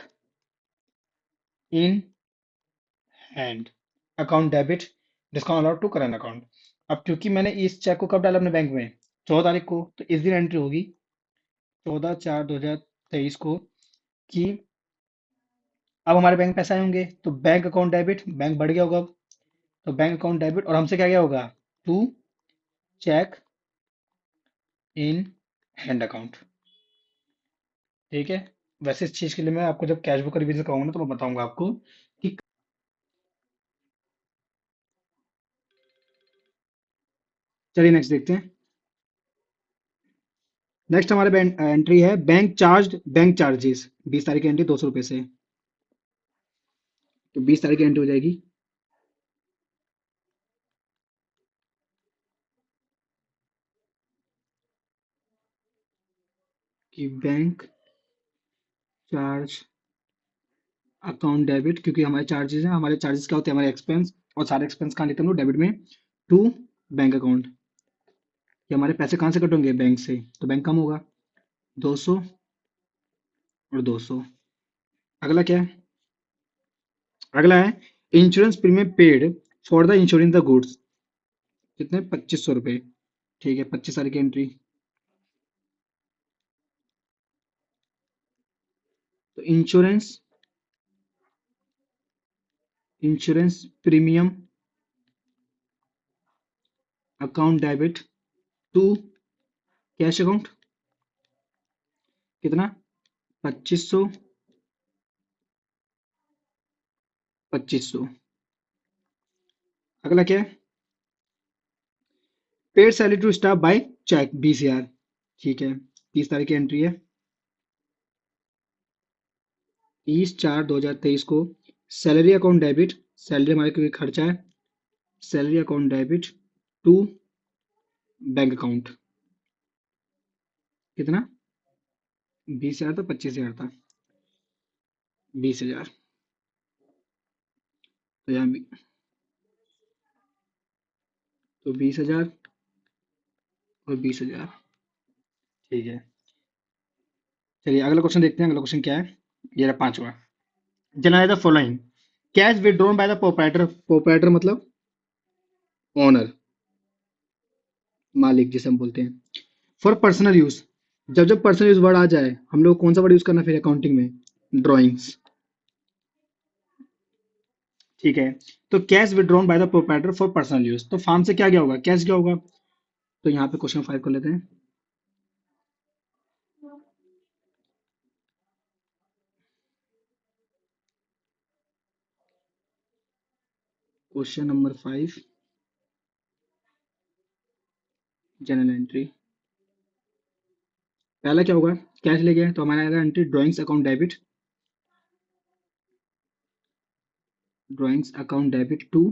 in hand, account debit, discount allowed to current account. अब क्योंकि मैंने इस चेक को कब डाला अपने बैंक में, 14 तारीख को, तो इस दिन एंट्री होगी 14/4/2023 को, कि अब हमारे बैंक में पैसे आए होंगे, तो बैंक अकाउंट डेबिट, बैंक बढ़ गया होगा अब, तो बैंक अकाउंट डेबिट, और हमसे क्या गया होगा, to cheque in hand account. ठीक है। वैसे इस चीज के लिए मैं आपको जब कैश बुक का रिवीजन कराऊंगा ना, तो मैं बताऊंगा आपको कि, चलिए नेक्स्ट देखते हैं। नेक्स्ट हमारे एंट्री है बैंक चार्जेस, 20 तारीख की एंट्री 200 रुपये से। तो 20 तारीख की एंट्री हो जाएगी कि बैंक चार्ज अकाउंट डेबिट, क्योंकि हमारे चार्जेस हैं, हमारे चार्जेस क्या होते हैं, हमारे एक्सपेंस, और सारे एक्सपेंस कहाँ लेते हैं हम लोग, डेबिट में, टू बैंक अकाउंट। कि हमारे पैसे कहाँ से कटेंगे, बैंक से, तो बैंक कम होगा, 200 और 200। अगला क्या है, अगला है insurance premium paid for the ensuring the goods, कितने, 2500 रुपये। ठीक है, 25 तारीख की एंट्री। तो insurance premium account debit to cash account, कितना, 2500, 2500। अगला क्या है, paid salary to staff by cheque, 20,000। ठीक है, 30 तारीख की एंट्री है, 30/4/2023 को सैलरी अकाउंट डेबिट, सैलरी हमारे कोई खर्चा है, salary account debit to bank account, कितना, 20,000 था, 25,000 था, 20,000। तो यहाँ भी, तो 20,000 और 20,000। ठीक है, चलिए अगला क्वेश्चन देखते हैं। अगला क्वेश्चन क्या है, ये रहा पांचवा। Journalise the following, cash withdrawn by the proprietor, proprietor मतलब ओनर, मालिक जिसे हम बोलते हैं, फॉर पर्सनल यूज। जब जब पर्सनल यूज वर्ड आ जाए, हम लोग कौन सा वर्ड यूज करना फिर अकाउंटिंग में, ड्राइंग्स। ठीक है, तो cash withdrawn by the proprietor for personal use, तो फार्म से क्या गया होगा, कैश गया होगा। तो यहाँ पे क्वेश्चन 5 कर लेते हैं। Question number 5, journal entry. पहला क्या होगा, कैश ले गए, तो हमारा आएगा entry drawings account debit, drawings account debit to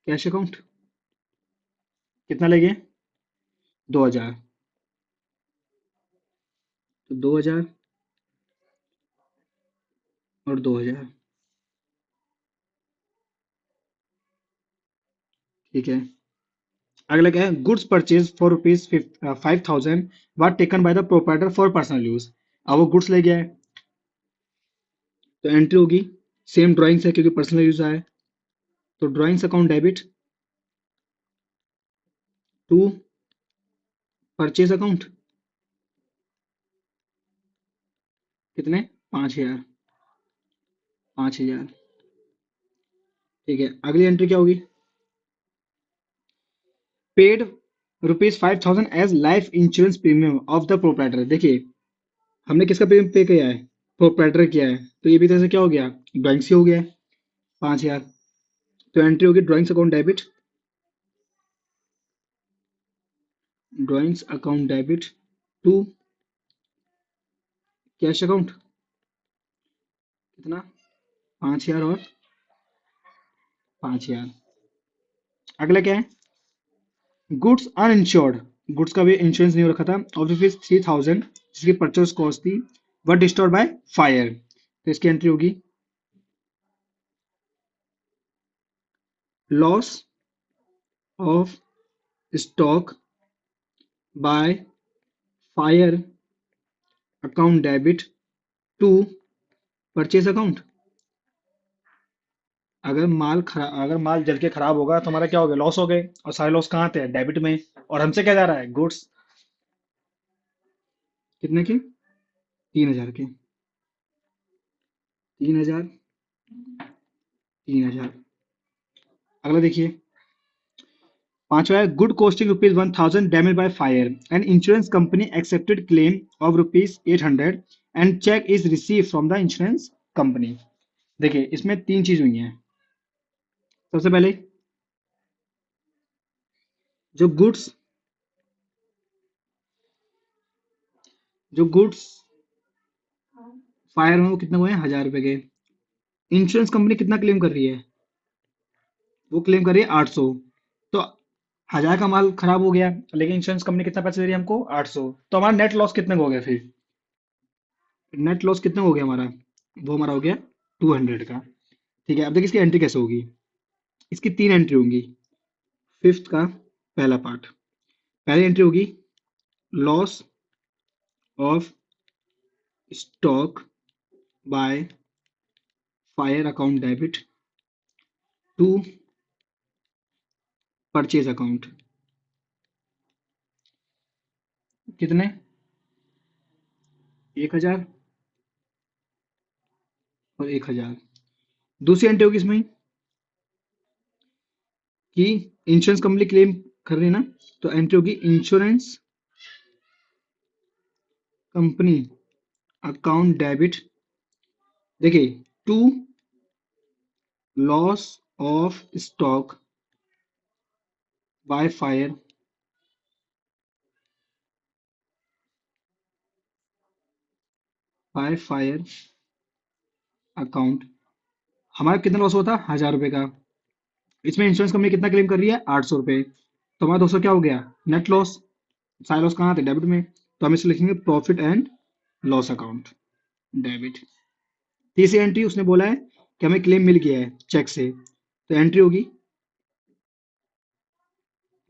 cash account, कितना ले गए, 2,000। तो 2,000 और 2,000। ठीक है, अगला क्या है, goods purchase for rupees 5,000 was taken by the proprietor for personal use. अब वो गुड्स ले गया है, तो एंट्री होगी सेम ड्राइंग्स है क्योंकि पर्सनल यूज है, तो drawings account debit to purchase account, कितने, 5,000, 5,000। ठीक है, अगली एंट्री क्या होगी, paid rupees 5,000 as life insurance premium of the proprietor. देखिए, हमने किसका प्रीमियम पे किया है, प्रोप्राइटर किया है, तो ये भी तरह से क्या हो गया, ड्राइंग से हो गया है, 5,000। तो एंट्री होगी drawings account debit, drawings account debit to cash account, कितना, 5,000 और 5,000। अगला क्या है, गुड्स अनइंश्योर्ड, गुड्स का भी इंश्योरेंस नहीं हो रखा था, ऑफ रुपीज 3,000 जिसकी परचेज कॉस्ट थी वर डिस्ट्रॉयड बाय फायर, तो इसकी एंट्री होगी loss of stock by fire account debit to purchase account. अगर माल जल के खराब होगा तो हमारा क्या हो गया, लॉस हो गए, और सारे लॉस कहाँ थे, डेबिट में। और हमसे क्या जा रहा है, गुड्स कितने के, 3,000 के, 3,000, 3,000। अगला देखिए, पांचवा है good costing ₹1,000 damage by fire and insurance company accepted claim of ₹800 and cheque is receive from the insurance company. देखिए इसमें तीन चीज हुई हैं। सबसे पहले जो गुड्स जो गुड्स फायर में वो कितने हुए हैं, 1,000 रुपए के। इंश्योरेंस कंपनी कितना क्लेम कर रही है, वो क्लेम कर रही है 800। तो 1,000 का माल खराब हो गया, लेकिन इंश्योरेंस कंपनी कितना पैसे दे रही है हमको, 800। तो हमारा नेट लॉस कितने का हो गया फिर, नेट लॉस कितना हो गया हमारा, वो हमारा हो गया 200 का। ठीक है, अब देखिए इसकी एंट्री कैसे होगी। इसकी तीन एंट्री होंगी। फिफ्थ का पहला पार्ट, पहली एंट्री होगी loss of stock by fire account debit to purchase account. कितने, 1,000 और 1,000। दूसरी एंट्री होगी इसमें कि इंश्योरेंस कंपनी क्लेम कर रही है ना, तो एंट्री होगी इंश्योरेंस कंपनी अकाउंट डेबिट, देखिए to loss of stock by fire account. हमारा कितना लॉस हुआ था, 1,000 रुपए का। इसमें इंश्योरेंस कंपनी कितना क्लेम कर रही है, 800 रुपए। तो हमारा दोस्तों क्या हो गया, नेट लॉस। सारे लॉस कहाँ थे, डेबिट में। तो हम इसे लिखेंगे profit and loss account debit. तीसरी एंट्री उसने बोला है कि हमें क्लेम मिल गया है चेक से, तो एंट्री होगी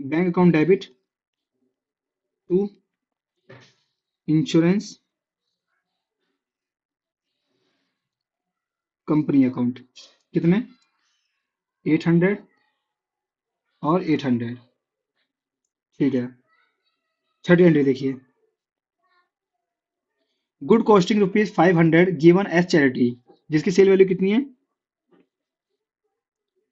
bank account debit to insurance company account. कितने, 800 और 800। ठीक है, छठी एंट्री देखिए, good costing ₹500 given as charity, जिसकी सेल वैल्यू कितनी है,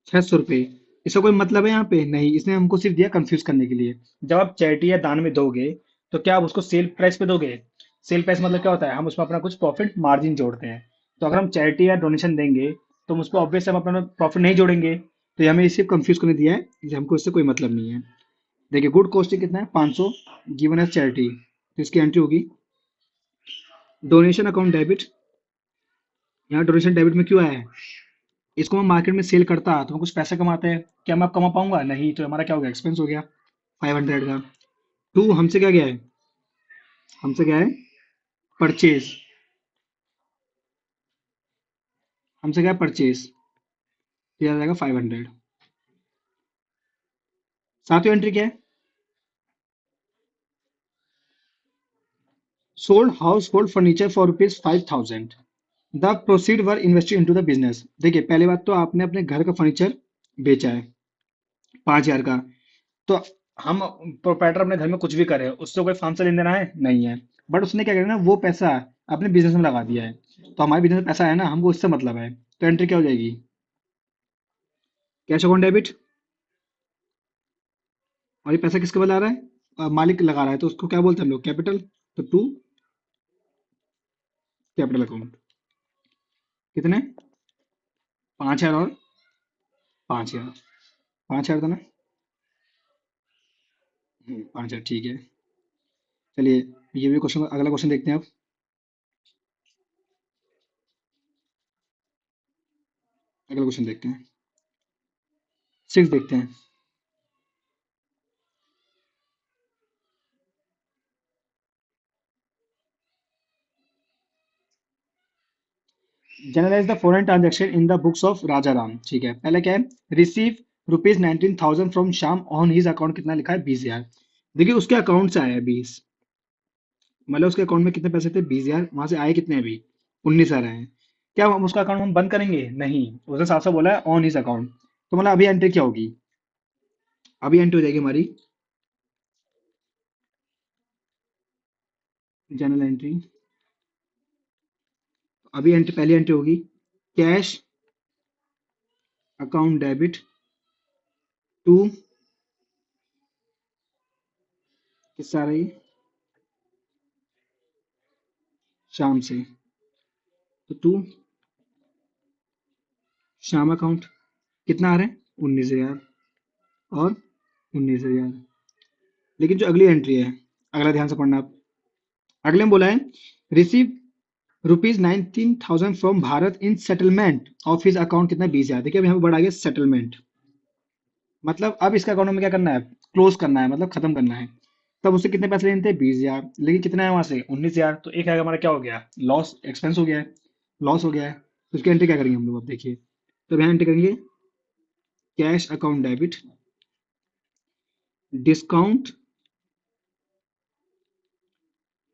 600 रुपये। इसका कोई मतलब है यहाँ पे नहीं, इसने हमको सिर्फ दिया कंफ्यूज करने के लिए। जब आप चैरिटी या दान में दोगे तो क्या आप उसको सेल प्राइस पे दोगे, सेल प्राइस मतलब क्या होता है, हम उसमें अपना कुछ प्रॉफिट मार्जिन जोड़ते हैं। तो अगर हम चैरिटी या डोनेशन देंगे तो हम उस पर ऑब्वियस हम अपना प्रॉफिट नहीं जोड़ेंगे। तो ये हमें सिर्फ कंफ्यूज करने दिया है, इसलिए हमको इससे कोई मतलब नहीं है। देखिए गुड कॉस्टिंग कितना है, 500 गिवन एज चैरिटी, तो इसकी एंट्री होगी डोनेशन अकाउंट डेबिट। यहाँ डोनेशन डेबिट में क्यों आया है, इसको मैं मार्केट में सेल करता तो मैं कुछ पैसे कमाते हैं, क्या मैं अब कमा पाऊंगा, नहीं, तो हमारा क्या हो गया, एक्सपेंस हो गया 500 का। टू हमसे क्या गया है, हमसे क्या है, परचेज, हमसे क्या है, परचेज, दिया जाएगा 500। सातवीं एंट्री क्या है, sold house hold furniture for ₹5,000, the proceed were invested into the business. देखिए पहली बात तो आपने अपने घर का फर्नीचर बेचा है 5,000 का, तो हम प्रोप्राइटर अपने घर में कुछ भी करे उससे कोई फार्म से लेन देना है नहीं है। बट उसने क्या किया ना, वो पैसा अपने बिजनेस में लगा दिया है, तो हमारे बिजनेस में पैसा है ना, हमको उससे मतलब है। तो एंट्री क्या हो जाएगी, कैश अकाउंट डेबिट, और ये पैसा किसके बदला रहा है, मालिक लगा रहा है, तो उसको क्या बोलते हैं हम लोग, कैपिटल। तो टू कैपिटल अकाउंट। कितने, 5,000 और 5,000, 5,000 था ना, 5,000 ठीक है। चलिए ये भी क्वेश्चन, अगला क्वेश्चन देखते हैं अब। अगला क्वेश्चन देखते हैं, 6 देखते हैं। Generalise the foreign transaction in the books of Raja Ram. ठीक है, पहले क्या है, receive ₹19,000 from Shyam on his account, कितना लिखा है 20,000। देखिए उसके अकाउंट से आया है 20, मतलब उसके अकाउंट में कितने पैसे थे 20,000, वहां से आए कितने अभी 19,000 आए हैं। क्या हम उसका अकाउंट हम बंद करेंगे? नहीं, उसने साफ साफ बोला है ऑन हिज अकाउंट। तो मतलब अभी एंट्री क्या होगी, अभी एंट्री हो जाएगी हमारी जनरल एंट्री। अभी एंट्री, पहली एंट्री होगी कैश अकाउंट डेबिट टू, किससे आ रही, शाम से, तो टू श्याम अकाउंट, कितना आ रहा है 19,000 और 19,000। लेकिन जो अगली एंट्री है, अगला ध्यान से पढ़ना आप। अगले में बोला है receive ₹19,000 from Bharat in settlement of his account, कितना 20,000। देखिए अब यहाँ पे बढ़ा गया सेटलमेंट, मतलब अब इसका अकाउंट में क्या करना है, क्लोज करना है, मतलब खत्म करना है। तब उससे कितने पैसे लेने थे 20,000, लेकिन कितना है वहां से 19,000, तो एक है हमारा क्या हो गया, लॉस, एक्सपेंस हो गया है, लॉस हो गया है। तो उसकी एंट्री क्या करेंगे हम लोग, अब देखिए, तो यहाँ एंट्री करेंगे cash account debit discount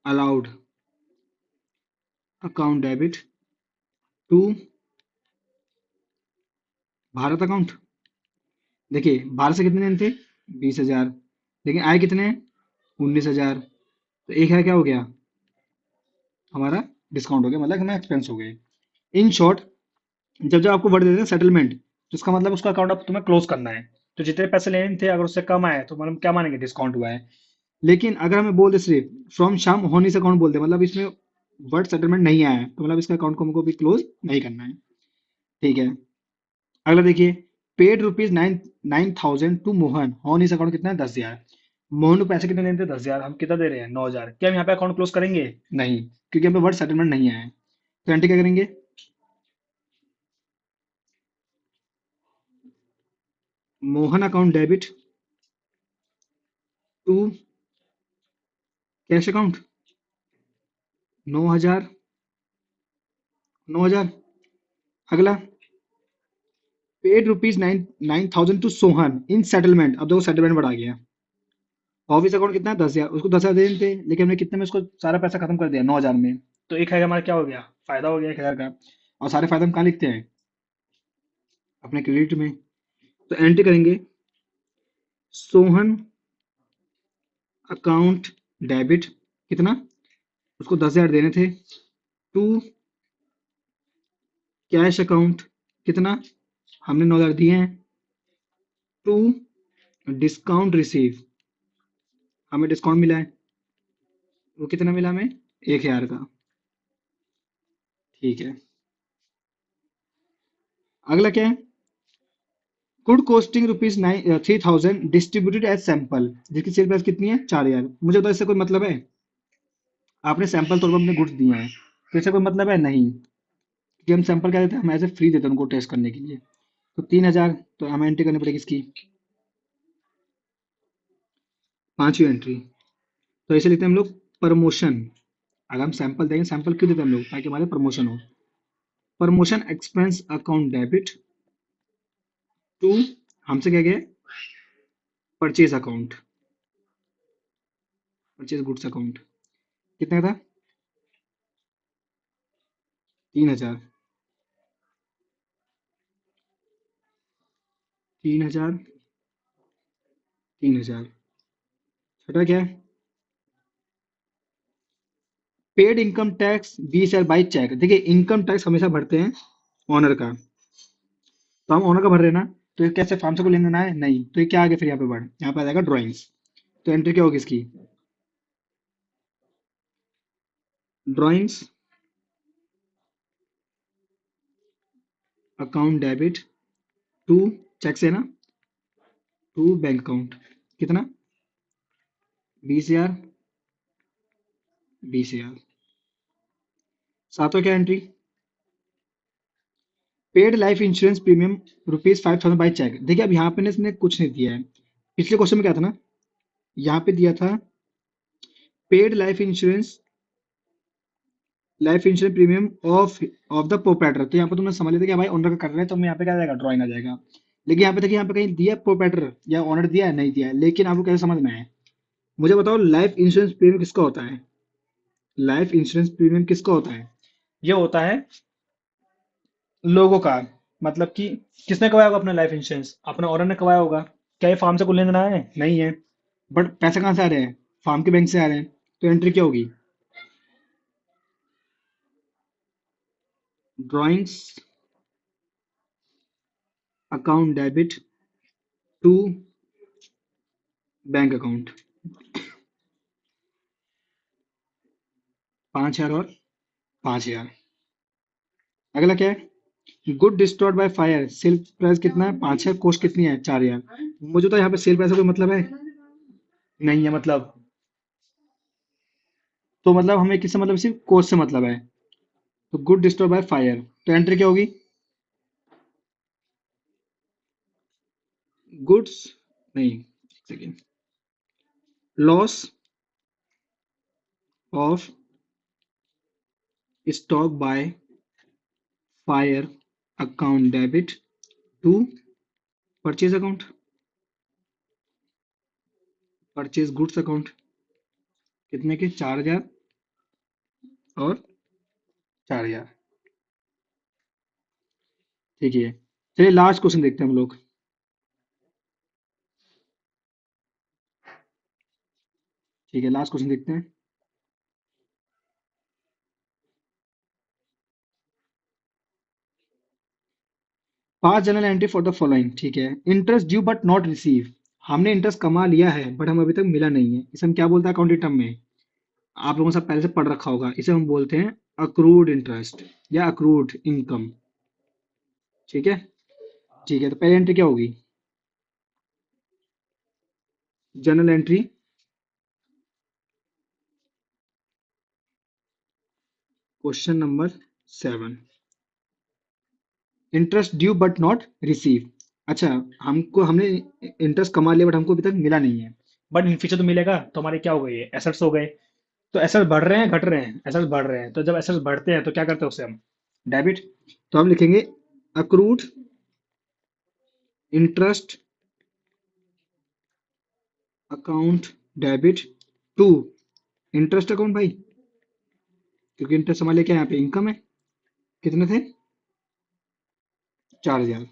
allowed account debit to Bharat account. देखिए भारत से कितने लेने थे 20,000, लेकिन आए कितने 19,000, तो एक है क्या हो गया हमारा डिस्काउंट हो गया, मतलब हमें एक्सपेंस हो गए। इन शॉर्ट, जब जब आपको वर्ड देते हैं सेटलमेंट, तो इसका मतलब उसका अकाउंट अब तुम्हें क्लोज करना है। तो जितने पैसे लेने थे अगर उससे कम आए तो मतलब क्या मानेंगे, डिस्काउंट हुआ है। लेकिन अगर हमें बोल दे सिर्फ फ्रॉम शाम होनी से अकाउंट बोल दे, मतलब इसमें वर्ड सेटलमेंट नहीं आया है, तो मतलब इसका अकाउंट को हमको भी क्लोज नहीं करना है। ठीक है, अगला देखिए, पेड ₹9,000 टू मोहन ऑन इस अकाउंट, कितना है 10,000। मोहन को पैसे कितने देते हैं 10,000, हम कितना दे रहे हैं 9,000। क्या हम यहाँ पे अकाउंट क्लोज करेंगे? नहीं, क्योंकि यहाँ पे वर्ड सेटलमेंट नहीं आया है। तो एंट्री क्या करेंगे, Mohan account debit to cash account 9,000, 9,000। अगला paid ₹9,000 to Sohan in settlement, अब देखो सेटलमेंट बढ़ा गया। ऑफिस अकाउंट कितना है 10,000, उसको 10,000 दे देते, लेकिन हमने कितने में उसको सारा पैसा खत्म कर दिया 9,000 में। तो एक है हमारा क्या हो गया, फायदा हो गया 1,000 का। और सारे फायदे हम कहाँ लिखते हैं, अपने क्रेडिट में। तो एंट्री करेंगे सोहन अकाउंट डेबिट, कितना, उसको 10,000 देने थे, टू कैश अकाउंट, कितना, हमने 9,000 दिए हैं, टू डिस्काउंट रिसीव, हमें डिस्काउंट मिला है, वो कितना मिला हमें 1,000 का। ठीक है, अगला क्या है, good costing ₹3,000 distributed as sample, जिसकी सेल प्राइस कितनी है 4,000। मुझे तो इससे कोई मतलब है, आपने सैंपल तौर पर अपने गुड्स दिए हैं, तो इससे कोई मतलब है नहीं, कि हम सैंपल क्या देते हैं, हम ऐसे फ्री देते हैं उनको टेस्ट करने के लिए। तो 3,000, तो हमें एंट्री करनी पड़ेगी इसकी, पांचवी एंट्री। तो ऐसे लिखते हैं हम लोग प्रमोशन। अगर हम सैंपल देंगे, सैंपल क्यों देते हैं हम लोग, ताकि हमारे प्रमोशन हो। Promotion expense account debit to, हमसे क्या गया purchase account, purchase goods account, कितना था 3,000, 3,000, 3,000। छठा क्या है, paid income tax 20,000 by cheque. देखिए इनकम टैक्स हमेशा भरते हैं ऑनर का, तो हम ऑनर का भर रहे हैं ना, तो ये कैसे फार्म से को लेना देना है नहीं, तो ये क्या आ गया फिर यहाँ पे वर्ड, यहाँ पे आ जाएगा ड्राइंग्स। तो एंट्री क्या होगी इसकी, drawings account debit to, cheque से ना, टू बैंक अकाउंट, कितना 20,000, 20,000। सातों क्या entry, paid life insurance premium ₹5,000 by cheque. देखिए अब यहाँ पे ना इसने कुछ नहीं दिया है, पिछले क्वेश्चन में क्या था ना, यहाँ पे दिया था paid life insurance life insurance premium of the proprietor. तो यहाँ पे तुमने समझ लिया था कि भाई ओनर का कर रहे हैं, तो हमें यहाँ पे क्या आ जाएगा, ड्राइंग आ जाएगा। लेकिन यहाँ पे देखिए, यहाँ पे कहीं दिया प्रोप्राइटर या ओनर दिया है, नहीं दिया है, लेकिन आपको कैसे समझना है, मुझे बताओ लाइफ इंश्योरेंस प्रीमियम किसका होता है? लाइफ इंश्योरेंस प्रीमियम किसका होता है? ये होता है लोगों का, मतलब कि किसने करवाया होगा अपना लाइफ इंश्योरेंस, अपने ओनर ने करवाया होगा। क्या ये फार्म से कुछ लेना देना है? नहीं है। बट पैसे कहाँ से आ रहे हैं? फार्म के बैंक से आ रहे हैं। तो एंट्री क्या होगी? Drawings account debit to bank account. 5,000 और 5,000। अगला क्या है? Good destroyed by fire, sale price कितना है? 5,000। कॉस्ट कितनी है? 4,000। मुझे तो यहाँ पे सेल प्राइस का कोई मतलब है नहीं है मतलब। तो मतलब हमें किससे मतलब, सिर्फ कॉस्ट से मतलब है। तो गुड डिस्ट्रॉयड बाय फायर, तो एंट्री क्या होगी? गुड्स, नहीं, एक second, loss of stock by fire account debit to purchase account, purchase goods account. कितने के? 4,000 और 4,000। ठीक है, चलिए लास्ट क्वेश्चन देखते हैं हम लोग। ठीक है, लास्ट क्वेश्चन देखते हैं। Pass general entry for the following. ठीक है, interest due but not receive. हमने इंटरेस्ट कमा लिया है बट हम अभी तक मिला नहीं है, इसे हम क्या बोलते हैं अकाउंटिंग टर्म में? आप लोगों ने सब पहले से पढ़ रखा होगा, इसे हम बोलते हैं अक्रूड इंटरेस्ट या अक्रूड इनकम। ठीक है। ठीक है, तो पहली एंट्री क्या होगी? General entry question number 7, interest due but not receive. अच्छा, हमको हमने इंटरेस्ट कमा लिया बट हमको अभी तक मिला नहीं है। बट इन फ्यूचर तो मिलेगा, तो हमारे क्या हो गए, एसेट्स हो गए। तो एसेट्स बढ़ रहे हैं घट रहे हैं? एसेट्स बढ़ रहे हैं, तो जब एसेट्स बढ़ते हैं तो क्या करते हैं उसे हम? डेबिट। तो हम लिखेंगे accrued interest account debit to interest account भाई, क्योंकि इंटरेस्ट हमारे लिए क्या है, यहाँ पे इनकम है। कितने थे? 4,000।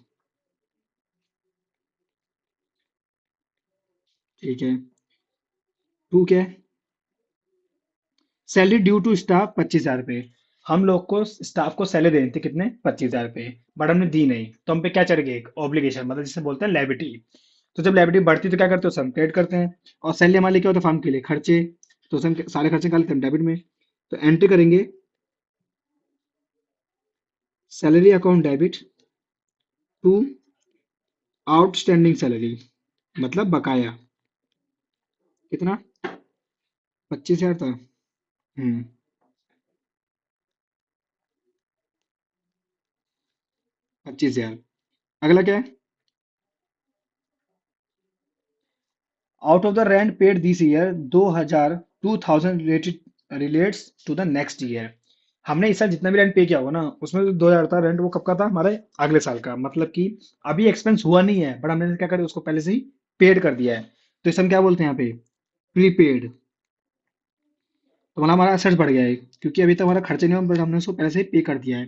ठीक है, टू क्या है? सैलरी ड्यू टू स्टाफ 25,000 रुपये। हम लोग को स्टाफ को सैलरी देनी थी कितने, 25,000 रुपये। बट हमने दी नहीं, तो हम पे क्या चढ़ गया, एक ऑब्लिगेशन, मतलब जिसे बोलते हैं लायबिलिटी। तो जब लायबिलिटी बढ़ती है तो क्या करते हो, हम पेड करते हैं। और सैलरी हमारे लिए क्या होता है, फार्म के लिए खर्चे। तो उसे हम सारे खर्चे निकाल लेते हैं डेबिट में। तो एंट्री करेंगे salary account debit to outstanding salary, मतलब बकाया। कितना? 25,000 था। 25,000। अगला क्या है? Out of the rent paid this year 2,000 relates to the next year. हमने इस साल जितना भी रेंट पे किया होगा ना, उसमें जो 2,000 था रेंट, वो कब का था, हमारे अगले साल का। मतलब कि अभी एक्सपेंस हुआ नहीं है, बट हमने क्या कर उसको पहले से ही पेड कर दिया है। तो इसे हम क्या बोलते हैं यहाँ पे, प्रीपेड। तो मतलब हमारा एसेट्स बढ़ गया है, क्योंकि अभी तक हमारा खर्चा नहीं हुआ बट हमने उसको पहले से ही पे कर दिया है।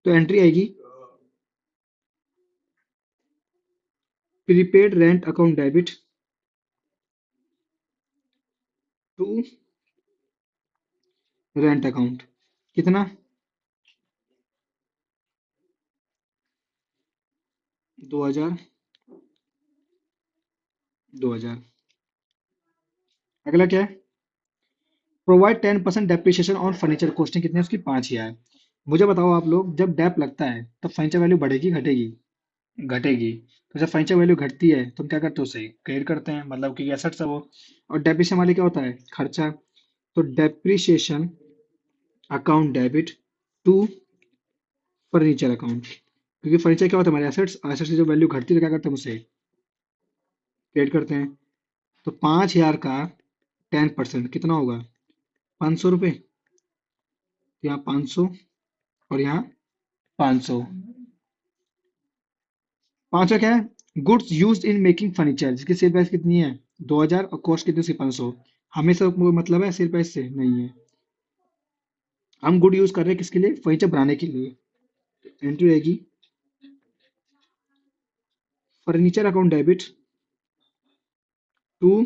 तो एंट्री आएगी prepaid rent account debit to rent account. कितना? 2,000, 2,000। अगला क्या है? Provide 10% depreciation on furniture. Costing कितनी है उसकी? 5,000। मुझे बताओ आप लोग, जब डेप लगता है तब फर्नीचर वैल्यू बढ़ेगी घटेगी? घटेगी। तो जब फर्नीचर वैल्यू घटती है तो हम क्या करते हैं, उसे क्रेडिट करते हैं, मतलब कि एसेट्स है वो। और डेप्रिसिएशन वाले क्या होता है? खर्चा। तो depreciation account debit to furniture account, क्योंकि फर्नीचर क्या होता है, हमारे एसेट्स, एसेट्स की जो वैल्यू घटती है तो क्या करते हैं, उसे क्रेडिट करते हैं। तो 5,000 का 10% कितना होगा? 500 रुपये। तो यहाँ 500 और यहाँ 500। 500 क्या है? Goods used in making furniture, जिसकी सेल प्राइस कितनी है? 2000 और कॉस्ट कितनी? 500। हमेशा वो मतलब है सेल प्राइस से नहीं है। हम गुड यूज कर रहे हैं किसके लिए? फर्नीचर बनाने के लिए। एंट्री रहेगी furniture account debit to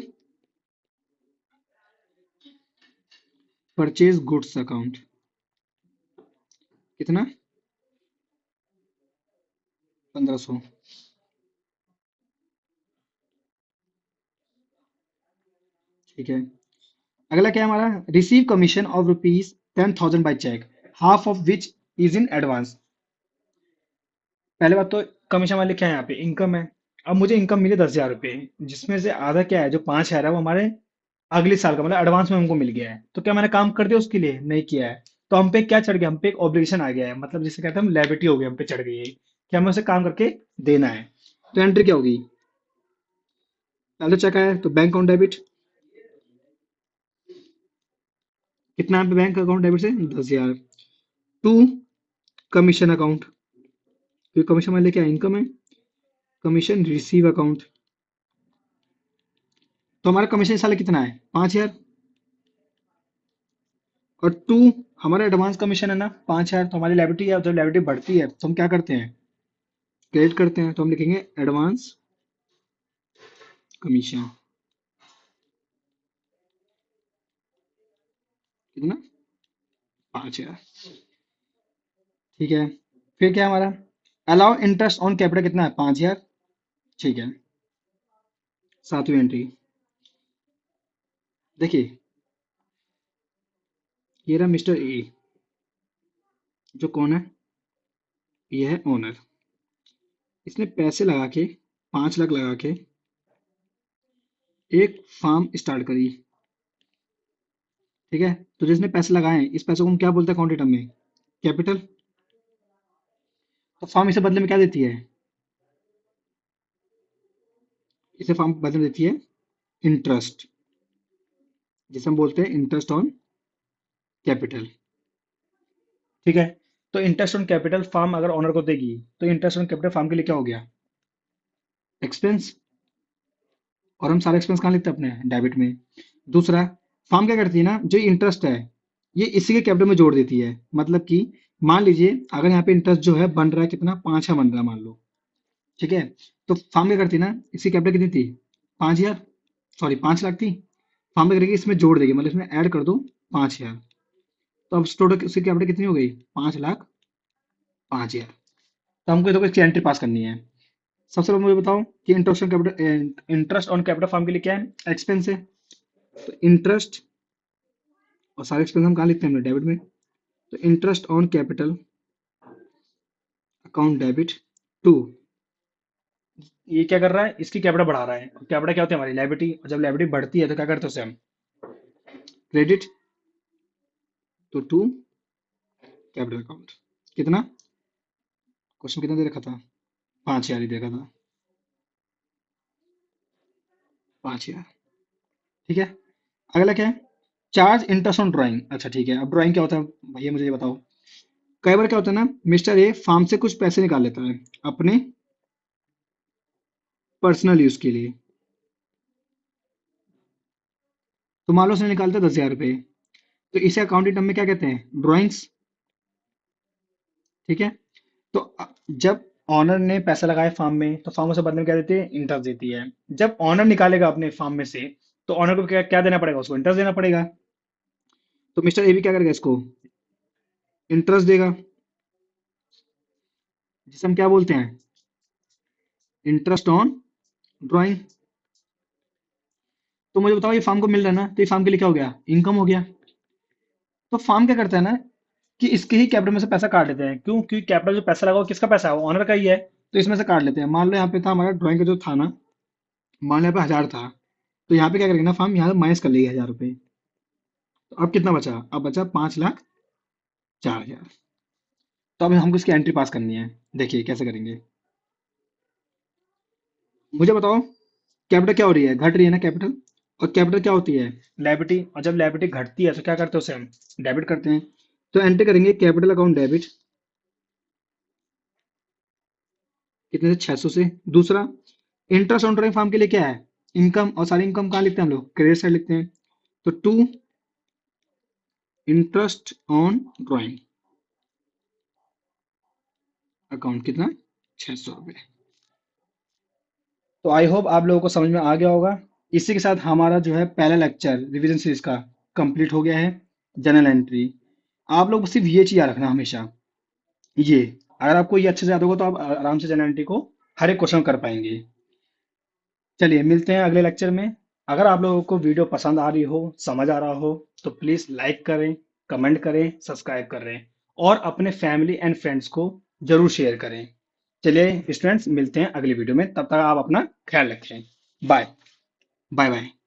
purchase goods account. कितना? 1500। ठीक है। अगला क्या है हमारा? Receive commission of rupees 10,000 by cheque, half of which is in advance. पहले बात तो कमीशन वाले क्या है? यहाँ पे इनकम है। अब मुझे इनकम मिले 10,000 रुपये, जिसमें से आधा क्या है, जो 5,000 है वो हमारे अगले साल का मतलब एडवांस में हमको मिल गया है। तो क्या मैंने काम कर दिया उसके लिए? नहीं किया है। तो हम पे क्या चढ़ गया? हम पे एक ऑब्लिगेशन आ गया है, मतलब जिसे कहते हैं हम लायबिलिटी हो गई, हम पे चढ़ गई है कि हमें उसे काम करके देना है। तो एंट्री क्या होगी? पहले चेक आया तो बैंक अकाउंट डेबिट। कितना यहाँ पे बैंक अकाउंट डेबिट से? 10,000। टू कमीशन अकाउंट, क्योंकि कमीशन वाले क्या इनकम है। Commission receive account. तो हमारा कमीशन इस साल कितना है? 5,000। और टू हमारा एडवांस कमीशन है ना 5,000। तो हमारी लायबिलिटी है, जब लायबिलिटी बढ़ती है तो हम क्या करते हैं? क्रेडिट करते हैं। तो हम लिखेंगे एडवांस कमीशन। कितना? 5,000। ठीक है। फिर क्या है हमारा? अलाउ इंटरेस्ट ऑन कैपिटल कितना है? 5,000। ठीक है। सातवीं एंट्री देखिए, ये रहा मिस्टर ए, जो कौन है? ये है ओनर। इसने पैसे लगा के 5 लाख लगा के एक फार्म स्टार्ट करी। ठीक है। तो जिसने पैसे लगाए हैं, इस पैसे को हम क्या बोलते हैं अकाउंट में? कैपिटल। तो फार्म इसे बदले में क्या देती है? इसे फार्म बदले में देती है इंटरेस्ट, जिसे हम बोलते हैं इंटरेस्ट ऑन कैपिटल। ठीक है। तो इंटरेस्ट ऑन कैपिटल फार्म अगर ओनर को देगी, तो इंटरेस्ट ऑन कैपिटल फार्म के लिए क्या हो गया? एक्सपेंस। और हम सारे एक्सपेंस कहाँ लिखते हैं? अपने डेबिट में। दूसरा, फार्म क्या करती है ना, जो इंटरेस्ट है ये इसी के कैपिटल में जोड़ देती है। मतलब कि मान लीजिए अगर यहाँ पे इंटरेस्ट जो है बन रहा है कितना? 5,000 बन रहा है मान लो। ठीक है। तो फार्म क्या करती है ना, इसकी कैपिटल कितनी थी? 5,000, सॉरी 5 लाख थी। फार्म क्या करेगी? इसमें जोड़ देगी, मतलब इसमें ऐड कर दो 5,000। तो अब टोटल उसकी कैपिटल कितनी हो गई? 5,05,000। तो हमको देखो इसकी एंट्री पास करनी है। सबसे पहले मुझे बताओ कि इंटरेस्ट ऑन कैपिटल फर्म के लिए क्या है? एक्सपेंस है। तो इंटरेस्ट और सारे एक्सपेंस हम कहाँ लिखते हैं? डेबिट में। तो interest on capital account debit to, ये क्या कर रहा है? इसकी कैपिटल बढ़ा रहा है। कैपिटल क्या होती है? हमारी लायबिलिटी। और जब लायबिलिटी बढ़ती है तो क्या करते हैं? उसे हम क्रेडिट। तो टू कैपिटल अकाउंट। कितना? क्वेश्चन कितना दे रखा था? 5,000 ही देखा था। 5,000। ठीक है। अगला क्या है? Charge interest on drawing. अच्छा ठीक है। अब ड्राइंग क्या होता है भैया, मुझे ये बताओ। कई बार क्या होता है ना, मिस्टर ए फार्म से कुछ पैसे निकाल लेता है अपने पर्सनल यूज के लिए। तो मान लो उसने निकालता 10,000 रुपये। तो इसे अकाउंटिंग टर्म में क्या कहते हैं? ड्राइंग्स। ठीक है। तो जब ऑनर ने पैसा लगाया फार्म में, तो फार्म उसे बदले में क्या देती है? इंटरेस्ट देती है। जब ऑनर निकालेगा अपने फार्म में से, तो ऑनर को क्या क्या देना पड़ेगा? उसको इंटरेस्ट देना पड़ेगा। तो मिस्टर ए भी क्या करेगा? इसको इंटरेस्ट देगा, जिसे हम क्या बोलते हैं? Interest on drawing. तो मुझे बताओ, ये फार्म को मिल रहा है ना, तो ये फार्म के लिए क्या हो गया? इनकम हो गया। तो फार्म क्या करता है ना, कि इसके ही कैपिटल में से पैसा काट लेते हैं। क्यों? क्योंकि कैपिटल जो पैसा लगा वो किसका पैसा है? वो ऑनर का ही है। तो इसमें से काट लेते हैं। मान लो यहाँ पे था हमारा ड्राइंग का जो था ना, मान लो यहाँ पे 1,000 था। तो यहाँ पे क्या करेंगे ना, फार्म यहाँ माइनस कर लेगी 1,000 रुपये। तो अब कितना बचा? अब बचा 5,04,000। तो अब हमको इसकी एंट्री पास करनी है। देखिए कैसे करेंगे। मुझे बताओ, कैपिटल क्या हो रही है? घट रही है ना कैपिटल। और कैपिटल क्या होती है? लायबिलिटी। और जब लायबिलिटी घटती है तो क्या करते हैं? उसे हम डेबिट करते हैं। तो एंटर करेंगे कैपिटल अकाउंट डेबिट, कितने से 600 से। दूसरा, इंटरेस्ट ऑन ड्राइंग फार्म के लिए क्या है, इनकम, और सारी इनकम कहाँ लिखते हैं हम लोग, क्रेडिट साइड लिखते हैं। तो to interest on drawing account कितना, 600 रुपये। तो आई होप आप लोगों को समझ में आ गया होगा। इसी के साथ हमारा जो है पहला लेक्चर रिवीजन सीरीज का कंप्लीट हो गया है। जनरल एंट्री आप लोग सिर्फ ये चीज याद रखना हमेशा, ये अगर आपको ये अच्छे से याद होगा तो आप आराम से जनरल एंट्री को हर एक क्वेश्चन कर पाएंगे। चलिए मिलते हैं अगले लेक्चर में। अगर आप लोगों को वीडियो पसंद आ रही हो, समझ आ रहा हो, तो प्लीज लाइक करें, कमेंट करें, सब्सक्राइब करें और अपने फैमिली एंड फ्रेंड्स को जरूर शेयर करें। चलिए स्टूडेंट्स, मिलते हैं अगली वीडियो में, तब तक आप अपना ख्याल रखें। Bye bye bye.